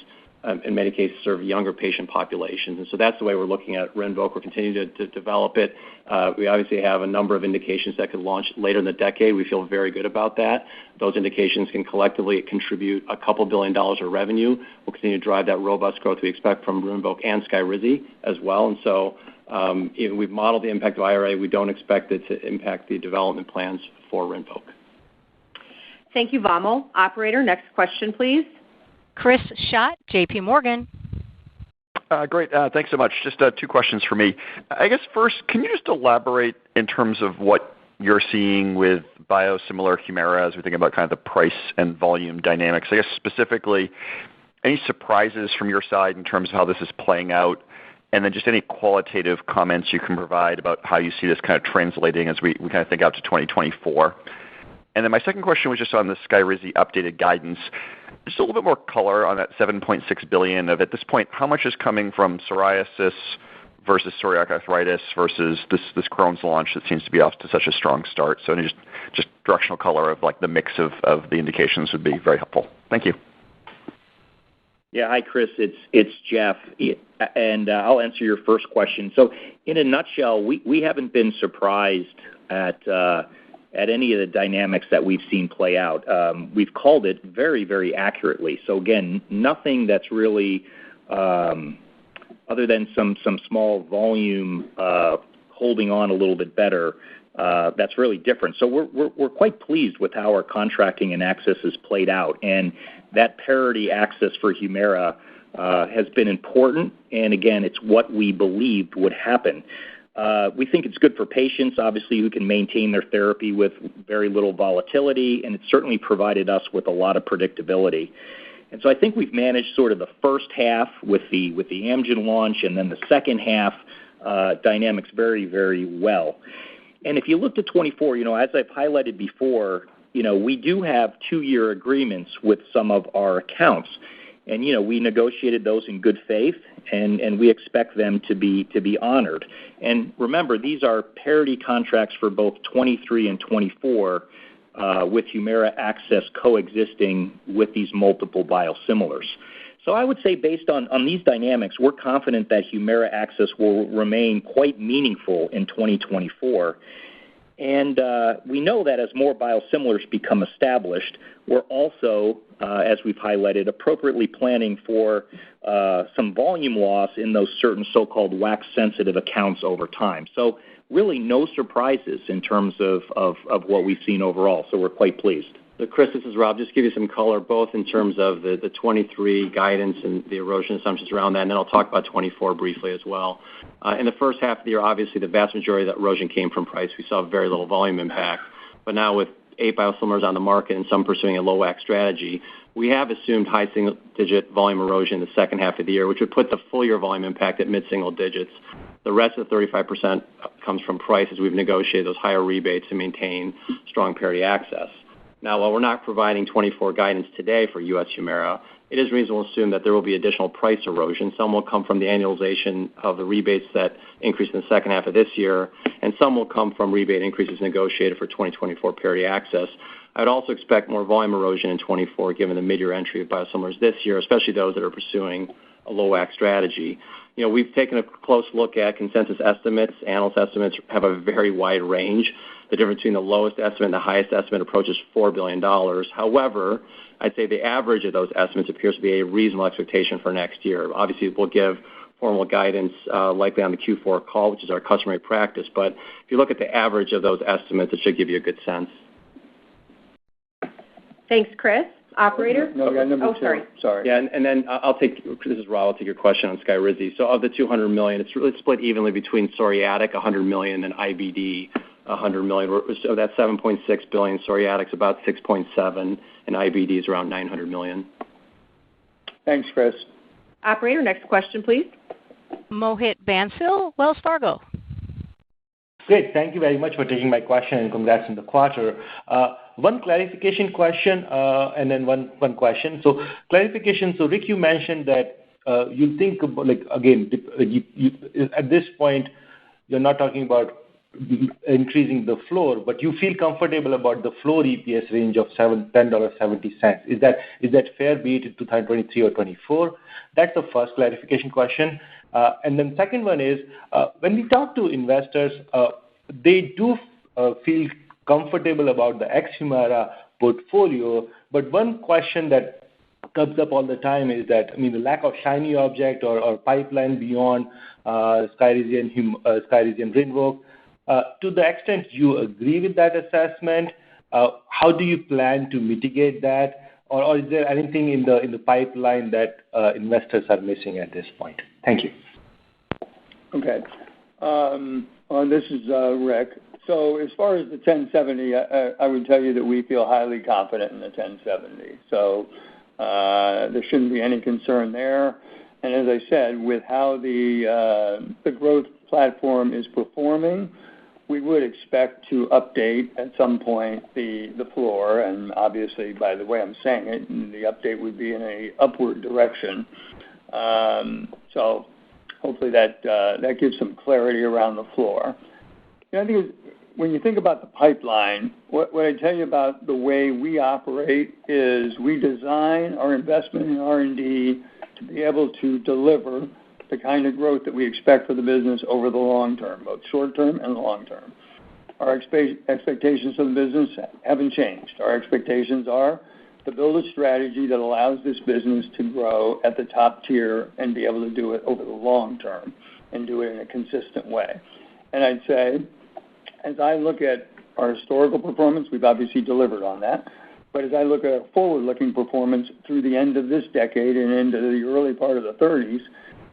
in many cases serve younger patient populations. And so that's the way we're looking at Rinvoq. We're continuing to develop it. We obviously have a number of indications that could launch later in the decade. We feel very good about that. Those indications can collectively contribute a couple $2 billion of revenue. We'll continue to drive that robust growth we expect from Rinvoq and Skyrizi as well. And so we've modeled the impact of IRA. We don't expect it to impact the development plans for Rinvoq. Thank you, Vamil. Operator, next question, please. Chris Schott, J.P. Morgan. Great. Thanks so much. Just two questions for me. I guess first, can you just elaborate in terms of what you're seeing with biosimilar Humira as we think about kind of the price and volume dynamics? I guess specifically, any surprises from your side in terms of how this is playing out? And then just any qualitative comments you can provide about how you see this kind of translating as we kind of think out to 2024. And then my second question was just on the Skyrizi updated guidance. Just a little bit more color on that $7.6 billion of, at this point, how much is coming from psoriasis versus psoriatic arthritis versus this Crohn's launch that seems to be off to such a strong start? So any just directional color of like the mix of the indications would be very helpful. Thank you. Yeah, hi, Chris. It's Jeff, and I'll answer your first question. So in a nutshell, we haven't been surprised at any of the dynamics that we've seen play out. We've called it very, very accurately. So again, nothing that's really, other than some small volume holding on a little bit better, that's really different. So we're quite pleased with how our contracting and access has played out. And that parity access for Humira has been important. And again, it's what we believed would happen. We think it's good for patients, obviously, who can maintain their therapy with very little volatility, and it's certainly provided us with a lot of predictability. And so I think we've managed sort of the first half with the Amgen launch and then the second half dynamics very, very well. And if you look to 24, as I've highlighted before, we do have 2-year agreements with some of our accounts. And, we negotiated those in good faith, and we expect them to be honored. And remember, these are parity contracts for both 23 and 24 with Humira access coexisting with these multiple biosimilars. So I would say based on these dynamics, we're confident that Humira access will remain quite meaningful in 2024. And we know that as more biosimilars become established, we're also, as we've highlighted, appropriately planning for some volume loss in those certain so-called wax-sensitive accounts over time. So really no surprises in terms of what we've seen overall. So we're quite pleased. So Chris, this is Rob. Just give you some color, both in terms of the 23 guidance and the erosion assumptions around that, and then I'll talk about 24 briefly as well. In the first half of the year, obviously, the vast majority of that erosion came from price. We saw very little volume impact. But now with 8 biosimilars on the market and some pursuing a low-WAC strategy, we have assumed high single-digit volume erosion in the second half of the year, which would put the full-year volume impact at mid-single digits. The rest of the 35% comes from price as we've negotiated those higher rebates to maintain strong parity access. Now, while we're not providing 24 guidance today for U.S. Humira, it is reasonable to assume that there will be additional price erosion. Some will come from the annualization of the rebates that increased in the second half of this year, and some will come from rebate increases negotiated for 2024 parity access. I would also expect more volume erosion in 24 given the mid-year entry of biosimilars this year, especially those that are pursuing a low-WAC strategy. We've taken a close look at consensus estimates. Analyst estimates have a very wide range. The difference between the lowest estimate and the highest estimate approaches $4 billion. However, I'd say the average of those estimates appears to be a reasonable expectation for next year. Obviously, we'll give formal guidance likely on the Q4 call, which is our customary practice. But if you look at the average of those estimates, it should give you a good sense. Thanks, Chris. Operator? No, we got number 2. Sorry. Yeah, and then this is Rob, I'll take your question on Skyrizi. So of the $200 million, it's really split evenly between psoriatic, $100 million, and IBD, $100 million. So that's $7.6 billion. Psoriatic's about $6.7 billion, and IBD is around $900 million. Thanks, Chris. Operator, next question, please. Mohit Bansal, Wells Fargo. Great. Thank you very much for taking my question, and congrats on the quarter. One clarification question, and then one question. So clarification, so Rick, you mentioned that you think about, at this point, you're not talking about increasing the floor, but you feel comfortable about the floor EPS range of $10.70. Is that fair, be it in 2023 or 2024? That's the first clarification question. And then second one is, when we talk to investors, they do feel comfortable about the ex-Humira portfolio, but one question that comes up all the time is that, the lack of shiny object or pipeline beyond Skyrizi and Rinvoq. To the extent you agree with that assessment, how do you plan to mitigate that? Or is there anything in the pipeline that investors are missing at this point? Thank you. Okay. This is Rick. So as far as the 1070, I would tell you that we feel highly confident in the 1070. So there shouldn't be any concern there. And as I said, with how the growth platform is performing, we would expect to update at some point the floor. And obviously, by the way I'm saying it, the update would be in a upward direction. So hopefully that gives some clarity around the floor. I think when you think about the pipeline, what I tell you about the way we operate is we design our investment in R&D to be able to deliver the kind of growth that we expect for the business over the long term, both short term and long term. Our expectations of the business haven't changed. Our expectations are to build a strategy that allows this business to grow at the top tier and be able to do it over the long term and do it in a consistent way. And I'd say, as I look at our historical performance, we've obviously delivered on that. But as I look at our forward-looking performance through the end of this decade and into the early part of the 30s,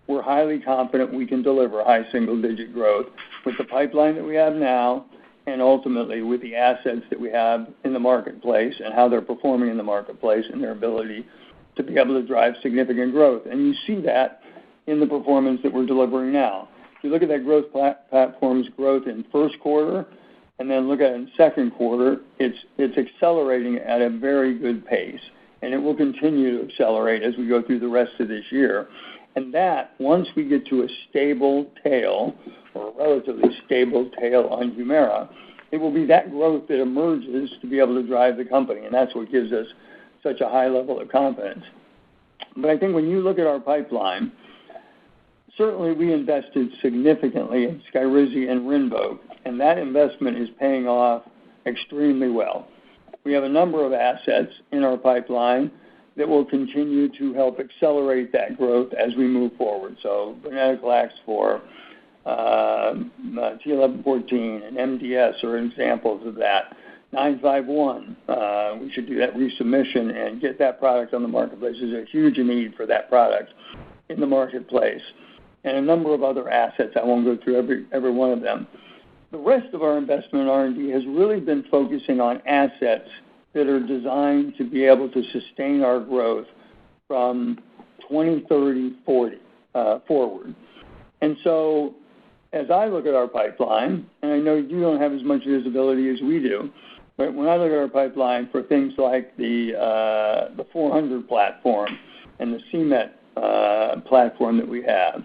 we're highly confident we can deliver high single-digit growth with the pipeline that we have now and ultimately with the assets that we have in the marketplace and how they're performing in the marketplace and their ability to be able to drive significant growth. And you see that in the performance that we're delivering now. If you look at that growth platform's growth in first quarter and then look at it in second quarter, it's accelerating at a very good pace, and it will continue to accelerate as we go through the rest of this year. And that, once we get to a stable tail, or a relatively stable tail on Humira, it will be that growth that emerges to be able to drive the company, and that's what gives us such a high level of confidence. But I think when you look at our pipeline, certainly we invested significantly in Skyrizi and Rinvoq, and that investment is paying off extremely well. We have a number of assets in our pipeline that will continue to help accelerate that growth as we move forward. So venetoclax for T1114 and MDS are examples of that. 951, we should do that resubmission and get that product on the marketplace. There's a huge need for that product in the marketplace. And a number of other assets. I won't go through every one of them. The rest of our investment in R&D has really been focusing on assets that are designed to be able to sustain our growth from 2030, 40 forward. And so as I look at our pipeline, and I know you don't have as much visibility as we do, but when I look at our pipeline for things like the 400 platform and the CMET platform that we have,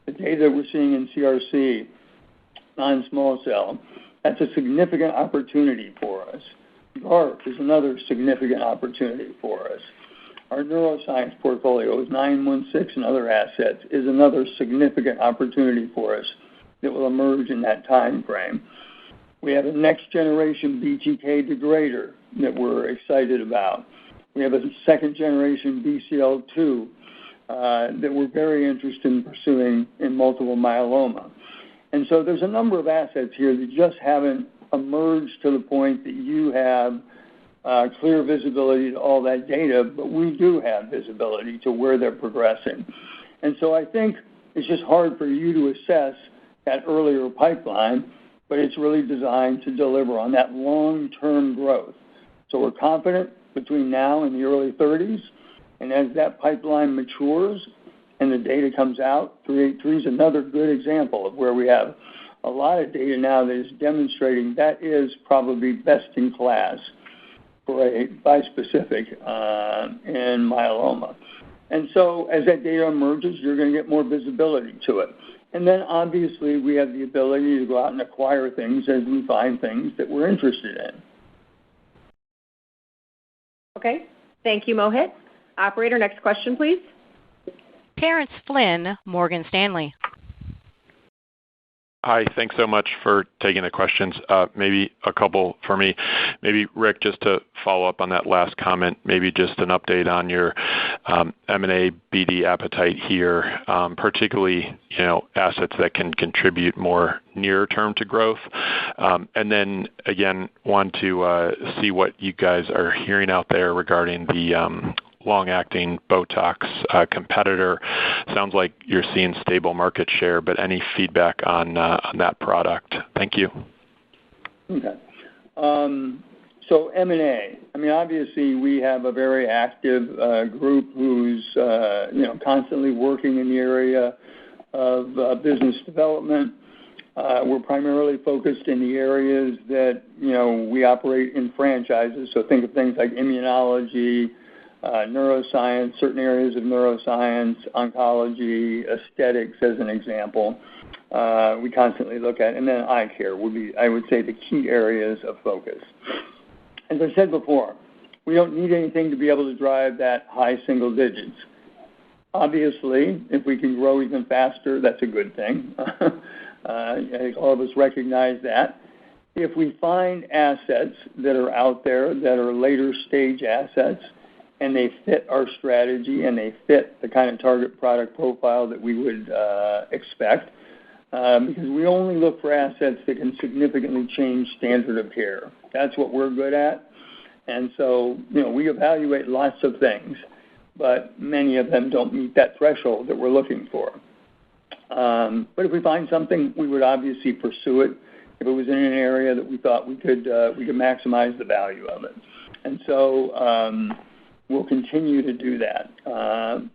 the data we're seeing in CRC, non-small cell, that's a significant opportunity for us. GARP is another significant opportunity for us. Our neuroscience portfolio with 916 and other assets is another significant opportunity for us that will emerge in that time frame. We have a next-generation BTK degrader that we're excited about. We have a second-generation BCL2 that we're very interested in pursuing in multiple myeloma. And so there's a number of assets here that just haven't emerged to the point that you have clear visibility to all that data, but we do have visibility to where they're progressing. And so I think it's just hard for you to assess that earlier pipeline, but it's really designed to deliver on that long-term growth. So we're confident between now and the early 30s, and as that pipeline matures and the data comes out, 383 is another good example of where we have a lot of data now that is demonstrating that is probably best in class for a bispecific in myeloma. And so as that data emerges, you're going to get more visibility to it. And then obviously we have the ability to go out and acquire things as we find things that we're interested in. Okay. Thank you, Mohit. Operator, next question, please. Terrence Flynn, Morgan Stanley. Hi, thanks so much for taking the questions. Maybe a couple for me. Maybe, Rick, just to follow up on that last comment, maybe just an update on your M&A BD appetite here, particularly, assets that can contribute more near term to growth. And then, again, want to see what you guys are hearing out there regarding the long-acting Botox competitor. Sounds like you're seeing stable market share, but any feedback on that product? Thank you. Okay. So M&A. Obviously we have a very active group who's constantly working in the area of business development. We're primarily focused in the areas that we operate in franchises. So think of things like immunology, neuroscience, certain areas of neuroscience, oncology, aesthetics as an example. We constantly look at, and then eye care would be, I would say, the key areas of focus. As I said before, we don't need anything to be able to drive that high single digits. Obviously, if we can grow even faster, that's a good thing. I think all of us recognize that. If we find assets that are out there that are later stage assets, and they fit our strategy and they fit the kind of target product profile that we would expect, because we only look for assets that can significantly change standard of care. That's what we're good at. And so, we evaluate lots of things, but many of them don't meet that threshold that we're looking for. But if we find something, we would obviously pursue it if it was in an area that we thought we could maximize the value of it. And so, we'll continue to do that.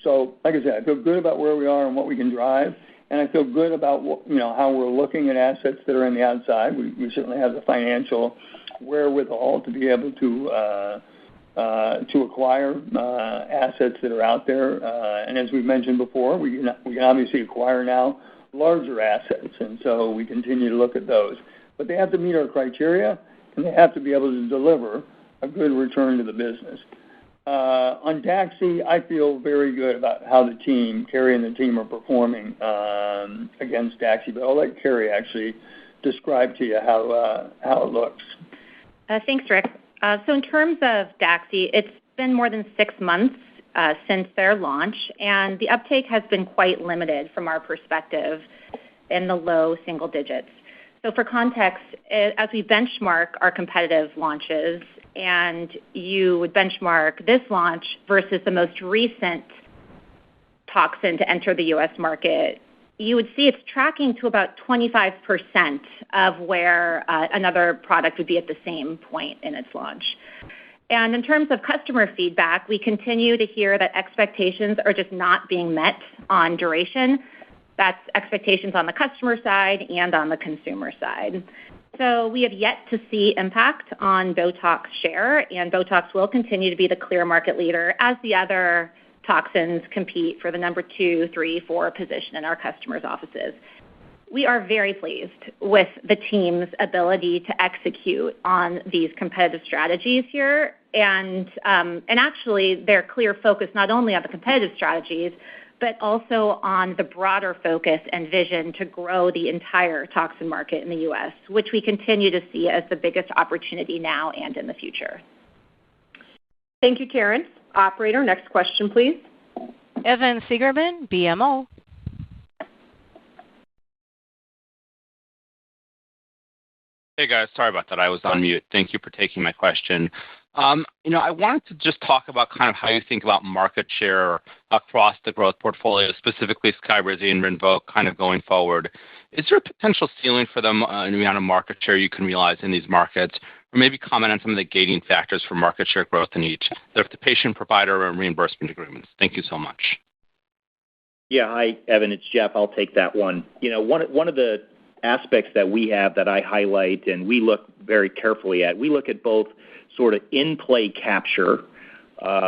So, like I said, I feel good about where we are and what we can drive, and I feel good about how we're looking at assets that are on the outside. We certainly have the financial wherewithal to be able to acquire assets that are out there. And as we've mentioned before, we can obviously acquire now larger assets, and so we continue to look at those. But they have to meet our criteria, and they have to be able to deliver a good return to the business. On DAXI, I feel very good about how the team, Carrie and the team, are performing against DAXI, but I'll let Carrie actually describe to you how it looks. Thanks, Rick. So in terms of DAXI, it's been more than 6 months since their launch, and the uptake has been quite limited from our perspective in the low single digits. So for context, as we benchmark our competitive launches, and you would benchmark this launch versus the most recent toxin to enter the U.S. market, you would see it's tracking to about 25% of where another product would be at the same point in its launch. And in terms of customer feedback, we continue to hear that expectations are just not being met on duration. That's expectations on the customer side and on the consumer side. So we have yet to see impact on Botox share, and Botox will continue to be the clear market leader as the other toxins compete for the number 2, 3, 4 position in our customers' offices. We are very pleased with the team's ability to execute on these competitive strategies here, and actually their clear focus not only on the competitive strategies, but also on the broader focus and vision to grow the entire toxin market in the U.S., which we continue to see as the biggest opportunity now and in the future. Thank you, Terrence. Operator, next question, please. Evan Seigerman, BMO. Hey, guys. Sorry about that. I was on mute. Thank you for taking my question. I wanted to just talk about kind of how you think about market share across the growth portfolio, specifically Skyrizi and Rinvoq kind of going forward. Is there a potential ceiling for them in the amount of market share you can realize in these markets? Or maybe comment on some of the gating factors for market share growth in each, the patient, provider, and reimbursement agreements. Thank you so much. Yeah, hi, Evan. It's Jeff. I'll take that one. One of the aspects that we have that I highlight and we look very carefully at. We look at both sort of in-play capture,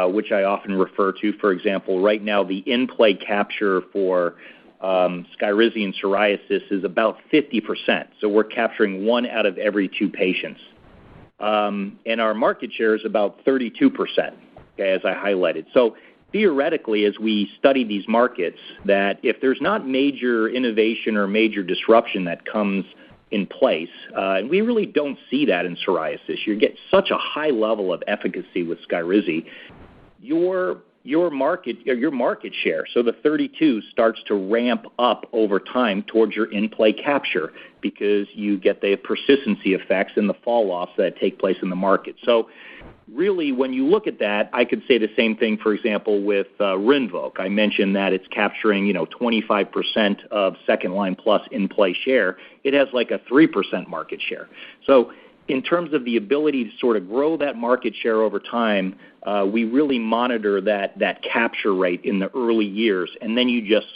which I often refer to. For example, right now the in-play capture for Skyrizi and psoriasis is about 50%. So we're capturing 1 out of every 2 patients. And our market share is about 32%, okay, as I highlighted. So theoretically, as we study these markets, that if there's not major innovation or major disruption that comes in place, and we really don't see that in psoriasis, you get such a high level of efficacy with Skyrizi, your market share, so the 32 starts to ramp up over time towards your in-play capture because you get the persistency effects and the fall-offs that take place in the market. So really, when you look at that, I could say the same thing, for example, with Rinvoq. I mentioned that it's capturing, 25% of second-line plus in-play share. It has like a 3% market share. So in terms of the ability to sort of grow that market share over time, we really monitor that capture rate in the early years, and then you just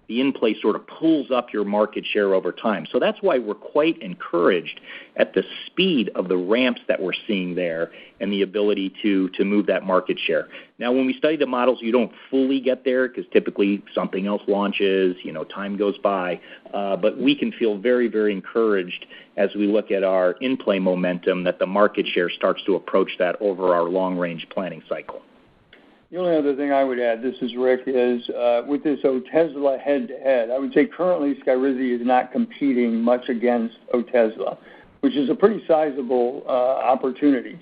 the in-play sort of pulls up your market share over time. So that's why we're quite encouraged at the speed of the ramps that we're seeing there and the ability to move that market share. Now, when we study the models, you don't fully get there because typically something else launches, time goes by. But we can feel very, very encouraged as we look at our in-play momentum that the market share starts to approach that over our long-range planning cycle. The only other thing I would add, this is Rick, is with this Otezla head-to-head, I would say currently Skyrizi is not competing much against Otezla, which is a pretty sizable opportunity.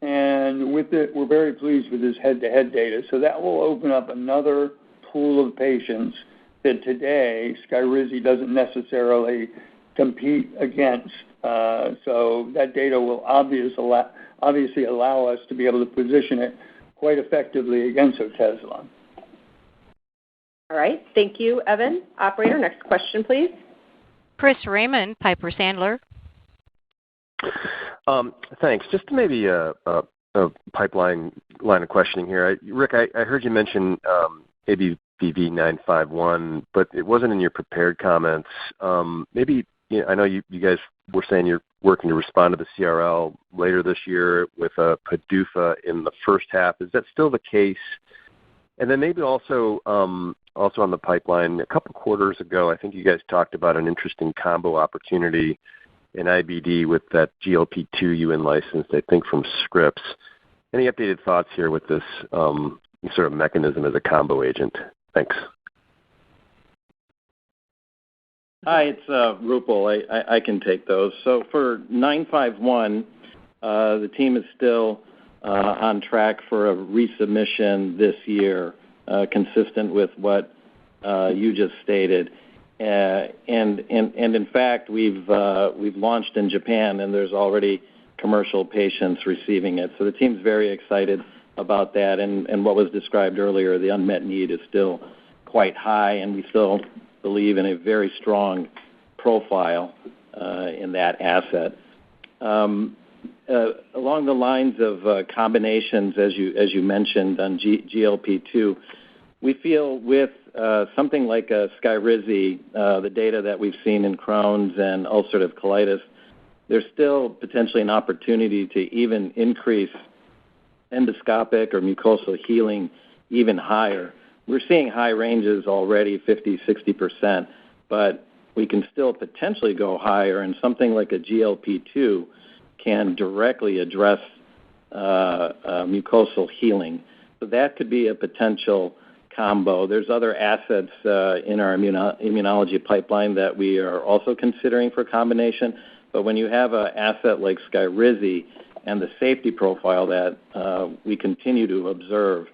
And with it, we're very pleased with this head-to-head data. So that will open up another pool of patients that today Skyrizi doesn't necessarily compete against. So that data will obviously allow us to be able to position it quite effectively against Otezla. All right. Thank you, Evan. Operator, next question, please. Chris Raymond, Piper Sandler. Thanks. Just maybe a pipeline line of questioning here. Rick, I heard you mention ABBV 951, but it wasn't in your prepared comments. Maybe, I know you guys were saying you're working to respond to the CRL later this year with a PDUFA in the first half. Is that still the case? And then maybe also on the pipeline, a couple quarters ago, I think you guys talked about an interesting combo opportunity in IBD with that GLP-2 you licensed, I think, from Scripps. Any updated thoughts here with this sort of mechanism as a combo agent? Thanks. Hi, it's Roopal. I can take those. So for 951, the team is still on track for a resubmission this year, consistent with what you just stated. And in fact, we've launched in Japan, and there's already commercial patients receiving it. So the team's very excited about that. And what was described earlier, the unmet need is still quite high, and we still believe in a very strong profile in that asset. Along the lines of combinations, as you mentioned on GLP-2, we feel with something like Skyrizi, the data that we've seen in Crohn's and ulcerative colitis, there's still potentially an opportunity to even increase endoscopic or mucosal healing even higher. We're seeing high ranges already, 50, 60%, but we can still potentially go higher, and something like a GLP-2 can directly address mucosal healing. So that could be a potential combo. There's other assets in our immunology pipeline that we are also considering for combination, but when you have an asset like Skyrizi and the safety profile that we continue to observe,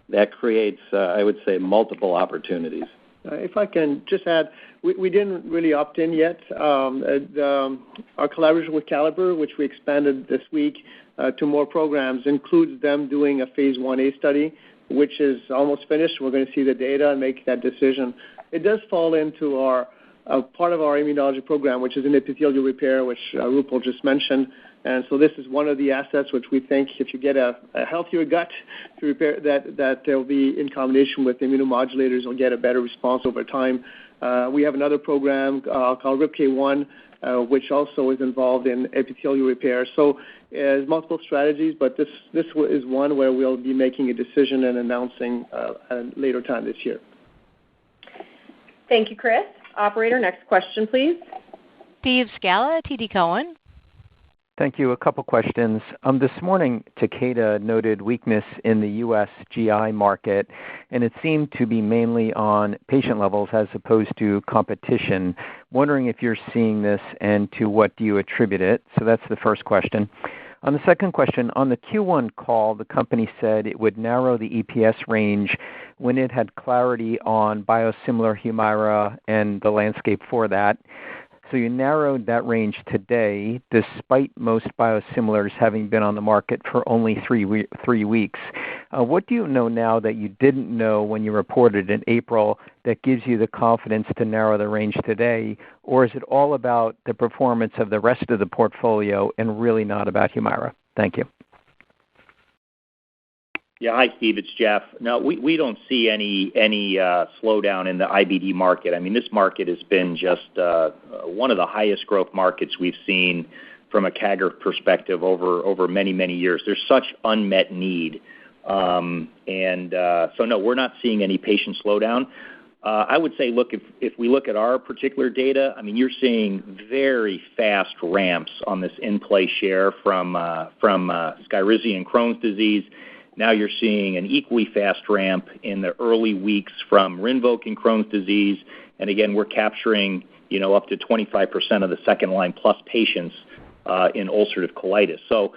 that creates, I would say, multiple opportunities. If I can just add, we didn't really opt in yet. Our collaboration with Caliber, which we expanded this week to more programs, includes them doing a phase 1A study, which is almost finished. We're going to see the data and make that decision. It does fall into our part of our immunology program, which is in epithelial repair, which Roopal just mentioned. And so this is one of the assets which we think if you get a healthier gut to repair, that will be in combination with immunomodulators, you'll get a better response over time. We have another program called RIPK1, which also is involved in epithelial repair. So there's multiple strategies, but this is one where we'll be making a decision and announcing at a later time this year. Thank you, Chris. Operator, next question, please. Steve Scala, TD Cowen. Thank you. A couple questions. This morning, Takeda noted weakness in the U.S. GI market, and it seemed to be mainly on patient levels as opposed to competition. Wondering if you're seeing this and to what do you attribute it? So that's the first question. On the second question, on the Q1 call, the company said it would narrow the EPS range when it had clarity on biosimilar Humira and the landscape for that. So you narrowed that range today, despite most biosimilars having been on the market for only 3 weeks. What do you know now that you didn't know when you reported in April that gives you the confidence to narrow the range today? Or is it all about the performance of the rest of the portfolio and really not about Humira? Thank you. Yeah, hi, Steve. It's Jeff. No, we don't see any slowdown in the IBD market. I mean, this market has been just one of the highest growth markets we've seen from a CAGR perspective over many, many years. There's such unmet need. So, no, we're not seeing any patient slowdown. I would say, look, if we look at our particular data, I mean, you're seeing very fast ramps on this in-play share from Skyrizi and Crohn's disease. Now you're seeing an equally fast ramp in the early weeks from Rinvoq and Crohn's disease. And again, we're capturing, up to 25% of the second-line plus patients in ulcerative colitis. So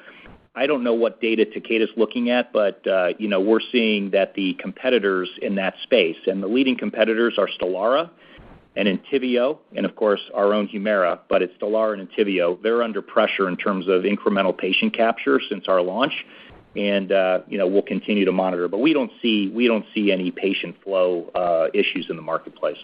I don't know what data Takeda's looking at, but, we're seeing that the competitors in that space, and the leading competitors are Stelara and Entyvio, and of course our own Humira, but it's Stelara and Entyvio. They're under pressure in terms of incremental patient capture since our launch. And we'll continue to monitor, but we don't see any patient flow issues in the marketplace.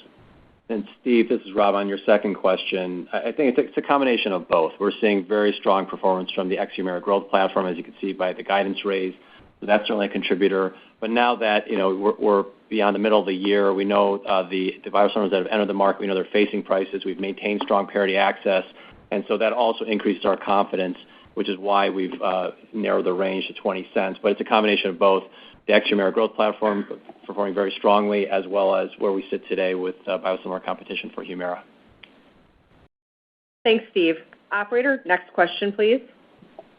And Steve, this is Rob on your second question. I think it's a combination of both. We're seeing very strong performance from the ex-Humira growth platform, as you can see by the guidance raise. So that's certainly a contributor. But now that we're beyond the middle of the year, we know the biosimilars that have entered the market. We know they're facing prices. We've maintained strong parity access, and so that also increases our confidence, which is why we've narrowed the range to 20 cents. But it's a combination of both the ex-Humira growth platform performing very strongly, as well as where we sit today with biosimilar competition for Humira. Thanks, Steve. Operator, next question, please.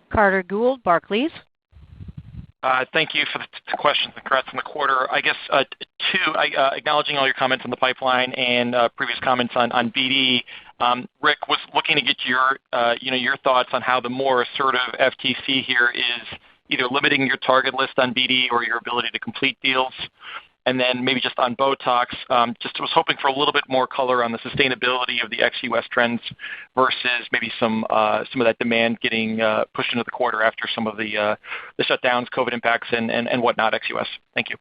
Carter Gould, Barclays. Thank you for the questions and congrats on the quarter. I guess two, acknowledging all your comments on the pipeline and previous comments on BD. Rick, was looking to get your thoughts on how the more assertive FTC here is either limiting your target list on BD or your ability to complete deals. And then maybe just on Botox, just was hoping for a little bit more color on the sustainability of the ex-US trends versus maybe some of that demand getting pushed into the quarter after some of the shutdowns, COVID impacts, and whatnot ex-US. Thank you.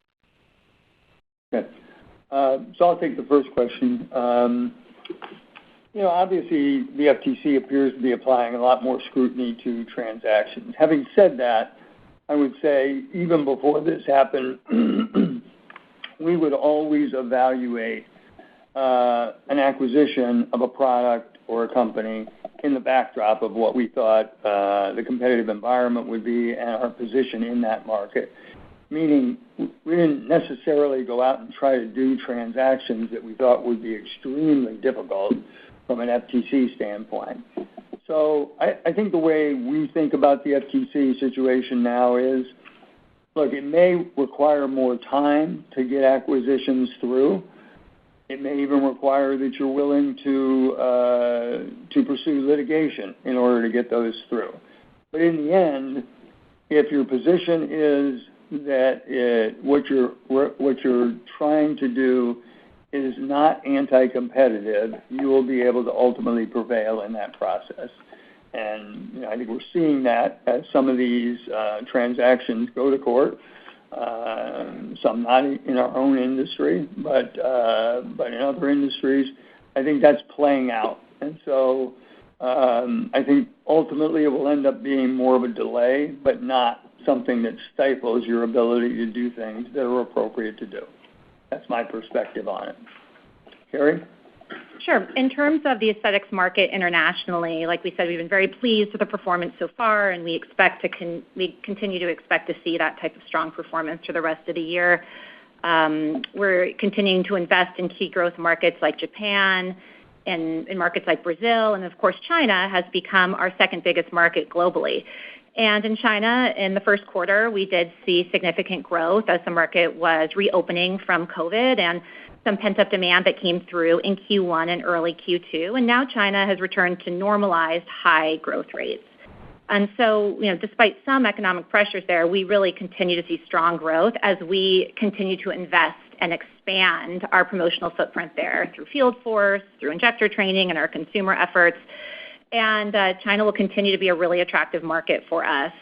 Okay. So I'll take the first question. Obviously the FTC appears to be applying a lot more scrutiny to transactions. Having said that, I would say even before this happened, we would always evaluate an acquisition of a product or a company in the backdrop of what we thought the competitive environment would be and our position in that market. Meaning we didn't necessarily go out and try to do transactions that we thought would be extremely difficult from an FTC standpoint. So I think the way we think about the FTC situation now is, look, it may require more time to get acquisitions through. It may even require that you're willing to pursue litigation in order to get those through. But in the end, if your position is that what you're trying to do is not anti-competitive, you will be able to ultimately prevail in that process. And I think we're seeing that as some of these transactions go to court, some not in our own industry, but in other industries I think that's playing out. And so I think ultimately it will end up being more of a delay, but not something that stifles your ability to do things that are appropriate to do. That's my perspective on it. Carrie? Sure. In terms of the aesthetics market internationally, like we said, we've been very pleased with the performance so far, and we continue to expect to see that type of strong performance for the rest of the year. We're continuing to invest in key growth markets like Japan and in markets like Brazil, and of course China has become our second biggest market globally. And in China, in the first quarter, we did see significant growth as the market was reopening from COVID and some pent-up demand that came through in Q1 and early Q2. And now China has returned to normalized high growth rates. And so, despite some economic pressures there, we really continue to see strong growth as we continue to invest and expand our promotional footprint there through field force, through injector training, and our consumer efforts. And China will continue to be a really attractive market for us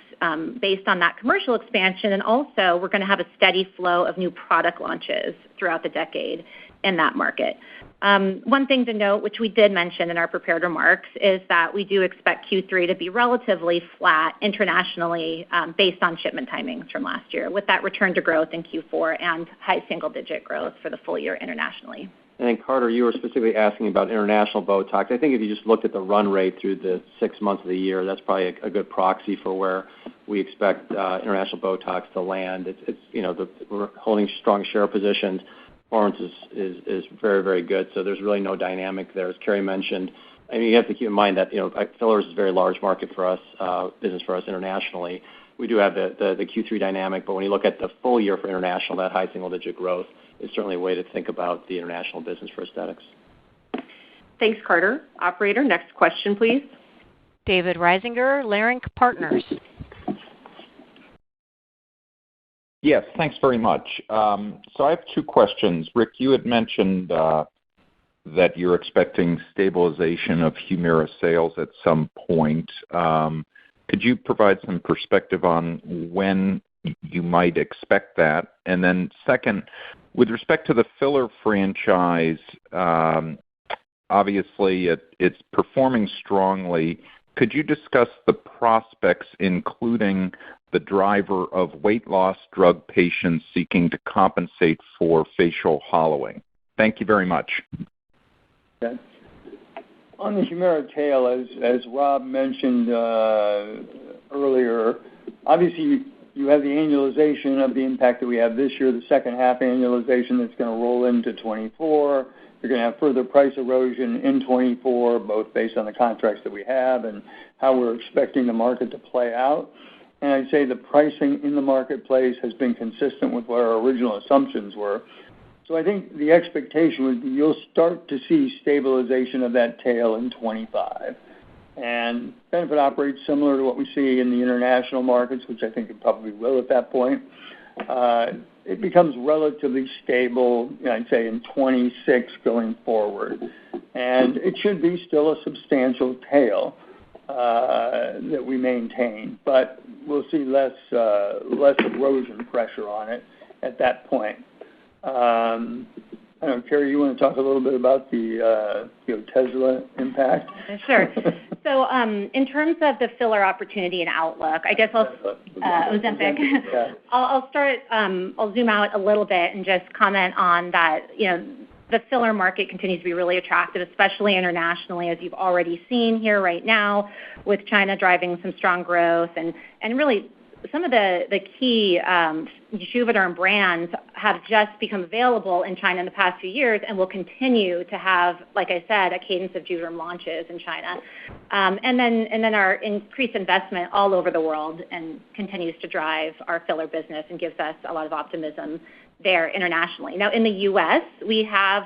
based on that commercial expansion. And also, we're going to have a steady flow of new product launches throughout the decade in that market. One thing to note, which we did mention in our prepared remarks, is that we do expect Q3 to be relatively flat internationally based on shipment timings from last year, with that return to growth in Q4 and high single-digit growth for the full year internationally. And then, Carter, you were specifically asking about international Botox. I think if you just looked at the run rate through the 6 months of the year, that's probably a good proxy for where we expect international Botox to land. We're holding strong share positions. Performance is very, very good, so there's really no dynamic there. As Carrie mentioned, I mean, you have to keep in mind that fillers is a very large market for us, business for us internationally. We do have the Q3 dynamic, but when you look at the full year for international, that high single-digit growth is certainly a way to think about the international business for aesthetics. Thanks, Carter. Operator, next question, please. David Risinger, Leerink Partners. Yes, thanks very much. So I have two questions. Rick, you had mentioned that you're expecting stabilization of Humira sales at some point. Could you provide some perspective on when you might expect that? And then second, with respect to the filler franchise, obviously it's performing strongly. Could you discuss the prospects, including the driver of weight loss drug patients seeking to compensate for facial hollowing? Thank you very much. Okay. On the Humira tail, as Rob mentioned earlier, obviously you have the annualization of the impact that we have this year, the second half annualization that's going to roll into 24. You're going to have further price erosion in 24, both based on the contracts that we have and how we're expecting the market to play out. And I'd say the pricing in the marketplace has been consistent with what our original assumptions were. So I think the expectation would be you'll start to see stabilization of that tail in 25. And benefit operates similar to what we see in the international markets, which I think it probably will at that point. It becomes relatively stable, I'd say, in 26 going forward. And it should be still a substantial tail that we maintain, but we'll see less erosion pressure on it at that point. I don't know, Carrie, you want to talk a little bit about the Tesla impact? Sure. So in terms of the filler opportunity and outlook, I guess Ozempic. Yeah. I'll start. I'll zoom out a little bit and just comment on that. The filler market continues to be really attractive, especially internationally, as you've already seen here right now, with China driving some strong growth and really some of the key Juvederm brands have just become available in China in the past few years and will continue to have, like I said, a cadence of Juvederm launches in China. And then our increased investment all over the world and continues to drive our filler business and gives us a lot of optimism there internationally. Now, in the U.S., we have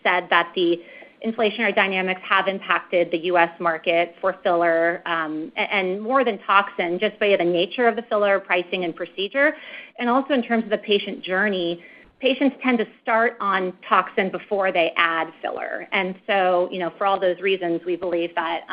said that the inflationary dynamics have impacted the U.S. market for filler, and more than toxin, just by the nature of the filler pricing and procedure, and also in terms of the patient journey. Patients tend to start on toxin before they add filler. And so, for all those reasons, we believe that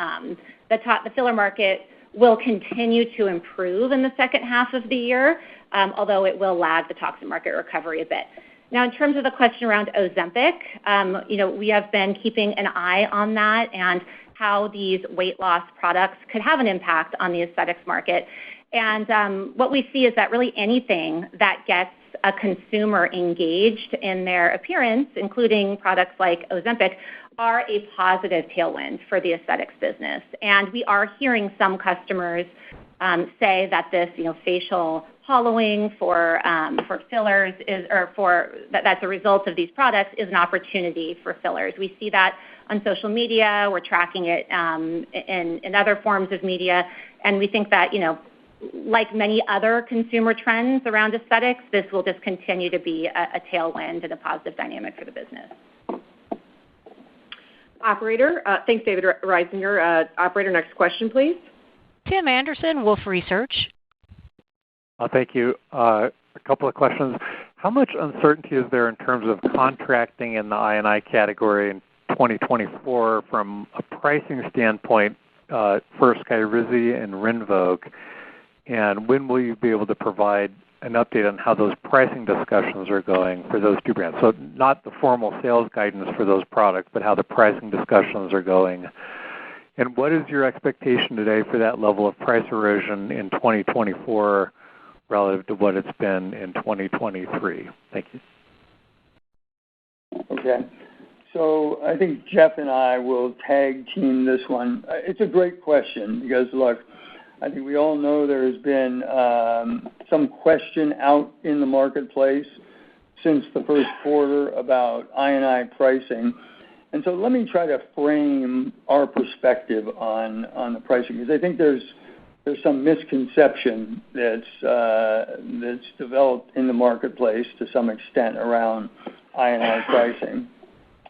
the filler market will continue to improve in the second half of the year, although it will lag the toxin market recovery a bit. Now, in terms of the question around Ozempic, we have been keeping an eye on that and how these weight loss products could have an impact on the aesthetics market. And what we see is that really anything that gets a consumer engaged in their appearance, including products like Ozempic, are a positive tailwind for the aesthetics business. And we are hearing some customers say that this, facial hollowing for fillers that's a result of these products is an opportunity for fillers. We see that on social media. We're tracking it in other forms of media, and we think that like many other consumer trends around aesthetics, this will just continue to be a tailwind and a positive dynamic for the business. Operator, thanks, David Reisinger. Operator, next question, please. Tim Anderson, Wolfe Research. Thank you. A couple of questions. How much uncertainty is there in terms of contracting in the I&I category in 2024 from a pricing standpoint for Skyrizi and Rinvoq? And when will you be able to provide an update on how those pricing discussions are going for those two brands? So not the formal sales guidance for those products, but how the pricing discussions are going. And what is your expectation today for that level of price erosion in 2024 relative to what it's been in 2023? Thank you. Okay. So I think Jeff and I will tag team this one. It's a great question because, look, I think we all know there's been some question out in the marketplace since the first quarter about I&I pricing. And so let me try to frame our perspective on the pricing, because I think there's some misconception that's developed in the marketplace to some extent around I&I pricing.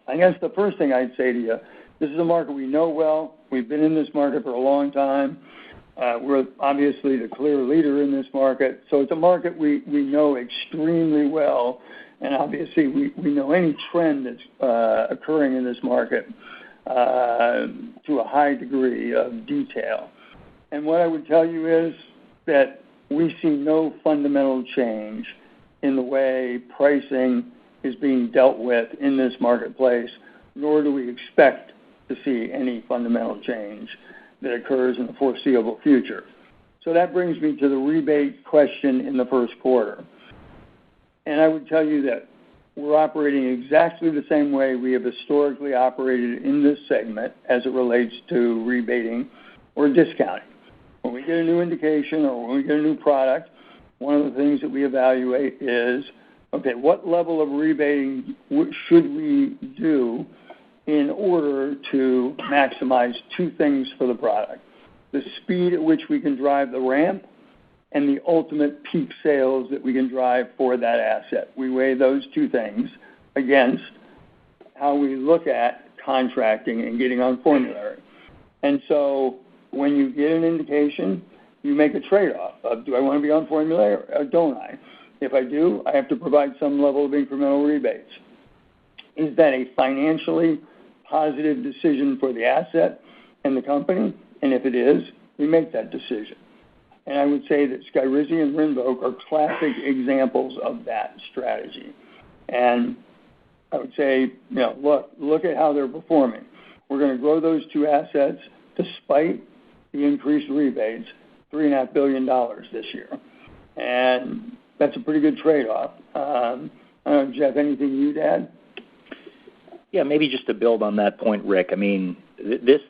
I guess the first thing I'd say to you, this is a market we know well. We've been in this market for a long time. We're obviously the clear leader in this market. So it's a market we know extremely well. And obviously we know any trend that's occurring in this market to a high degree of detail. And what I would tell you is that we see no fundamental change in the way pricing is being dealt with in this marketplace, nor do we expect to see any fundamental change that occurs in the foreseeable future. So that brings me to the rebate question in the first quarter. And I would tell you that we're operating exactly the same way we have historically operated in this segment as it relates to rebating or discounting. When we get a new indication or when we get a new product, one of the things that we evaluate is, okay, what level of rebating should we do in order to maximize two things for the product: the speed at which we can drive the ramp and the ultimate peak sales that we can drive for that asset. We weigh those two things against how we look at contracting and getting on formulary. And so when you get an indication, you make a trade-off of, do I want to be on formulary or don't I? If I do, I have to provide some level of incremental rebates. Is that a financially positive decision for the asset and the company? And if it is, we make that decision. And I would say that Skyrizi and Rinvoq are classic examples of that strategy. And I would say, look at how they're performing. We're going to grow those two assets despite the increased rebates, $3.5 billion this year. And that's a pretty good trade-off. I don't know, Jeff, anything you'd add? Yeah, maybe just to build on that point, Rick. I mean, this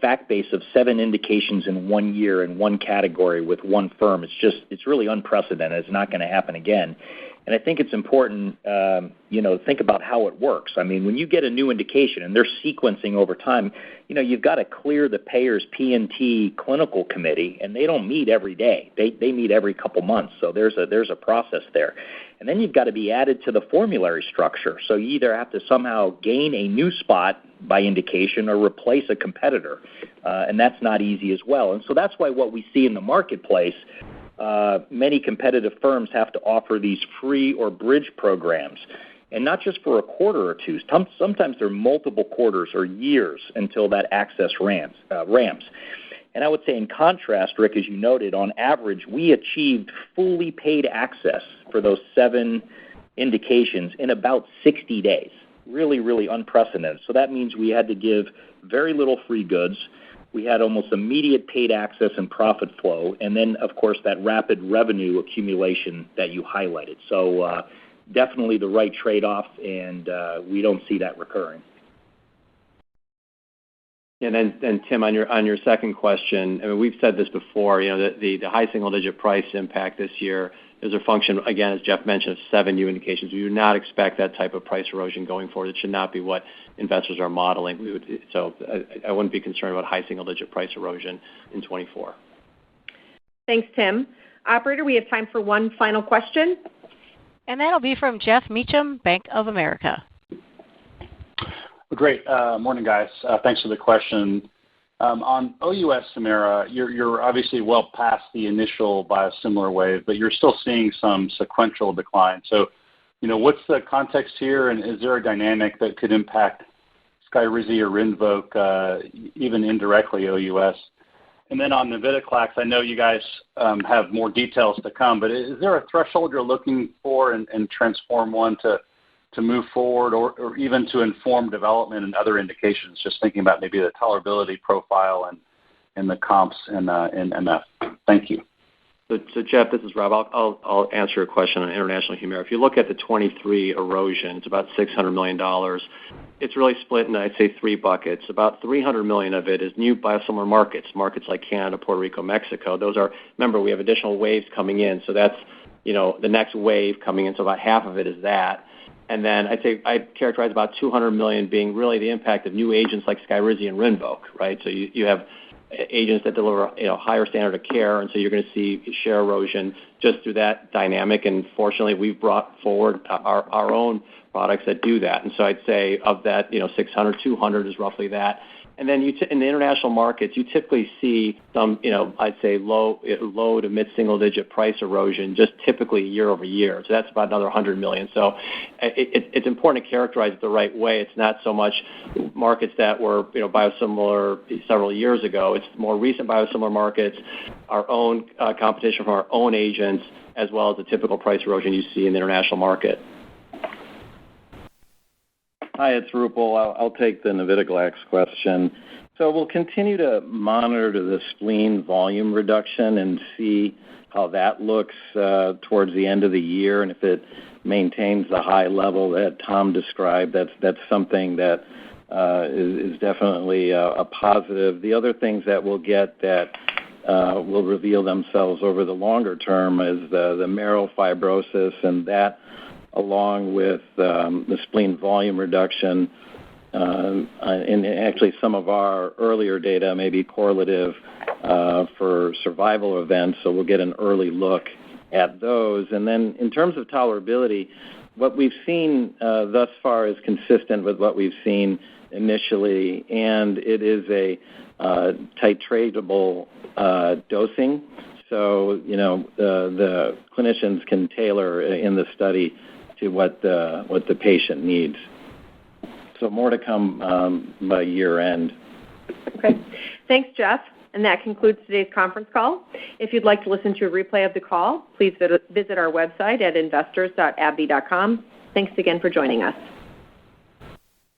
fact base of 7 indications in 1 year in one category with one firm, it's really unprecedented. It's not going to happen again. And I think it's important, to think about how it works. I mean, when you get a new indication and they're sequencing over time, you've got to clear the payer's P&T clinical committee, and they don't meet every day. They meet every couple months. So there's a process there. And then you've got to be added to the formulary structure. So you either have to somehow gain a new spot by indication or replace a competitor. And that's not easy as well. And so that's why what we see in the marketplace, many competitive firms have to offer these free or bridge programs, and not just for a quarter or two. Sometimes they're multiple quarters or years until that access ramps. And I would say in contrast, Rick, as you noted, on average, we achieved fully paid access for those 7 indications in about 60 days. Really, really unprecedented. So that means we had to give very little free goods. We had almost immediate paid access and profit flow, and then, of course, that rapid revenue accumulation that you highlighted. So definitely the right trade-off, and we don't see that recurring. And then Tim, on your second question, I mean, we've said this before. The high single-digit price impact this year is a function, again, as Jeff mentioned, of 7 new indications. We do not expect that type of price erosion going forward. It should not be what investors are modeling. I wouldn't be concerned about high single-digit price erosion in 24. Thanks, Tim. Operator, we have time for one final question. And that'll be from Jeff Meacham, Bank of America. Great. Morning, guys. Thanks for the question. On OUS Humira, you're obviously well past the initial biosimilar wave, but you're still seeing some sequential decline. So, what's the context here, and is there a dynamic that could impact Skyrizi or Rinvoq, even indirectly OUS? And then on navitoclax, I know you guys have more details to come, but is there a threshold you're looking for in Transform 1 to move forward or even to inform development and other indications, just thinking about maybe the tolerability profile and the comps in MF? Thank you. So Jeff, this is Rob. I'll answer your question on international Humira. If you look at the 23 erosion, it's about $600 million. It's really split in, I'd say, 3 buckets. About $300 million of it is new biosimilar markets like Canada, Puerto Rico, Mexico. Those are, remember, we have additional waves coming in, so that's, the next wave coming in, so about half of it is that. And then I'd characterize about $200 million being really the impact of new agents like Skyrizi and Rinvoq, right? So you have agents that deliver higher standard of care, and so you're going to see share erosion just through that dynamic. And fortunately, we've brought forward our own products that do that. And so I'd say of that, 600, 200 is roughly that. And then in the international markets, you typically see some, I'd say low to mid-single-digit price erosion, just typically year over year. So that's about another $100 million. So it's important to characterize it the right way. It's not so much markets that were, biosimilar several years ago. It's more recent biosimilar markets, our own competition from our own agents, as well as the typical price erosion you see in the international market. Hi, it's Roopal. I'll take the navitoclax question. So we'll continue to monitor the spleen volume reduction and see how that looks towards the end of the year, and if it maintains the high level that Tom described, that's something that is definitely a positive. The other things that we'll get that will reveal themselves over the longer term is the marrow fibrosis, and that, along with the spleen volume reduction, and actually some of our earlier data may be correlative for survival events, so we'll get an early look at those. And then in terms of tolerability, what we've seen thus far is consistent with what we've seen initially, and it is a titratable dosing. So, the clinicians can tailor in the study to what the patient needs. So more to come by year end. Okay. Thanks, Jeff. And that concludes today's conference call. If you'd like to listen to a replay of the call, please visit our website at investors.abbvie.com. Thanks again for joining us.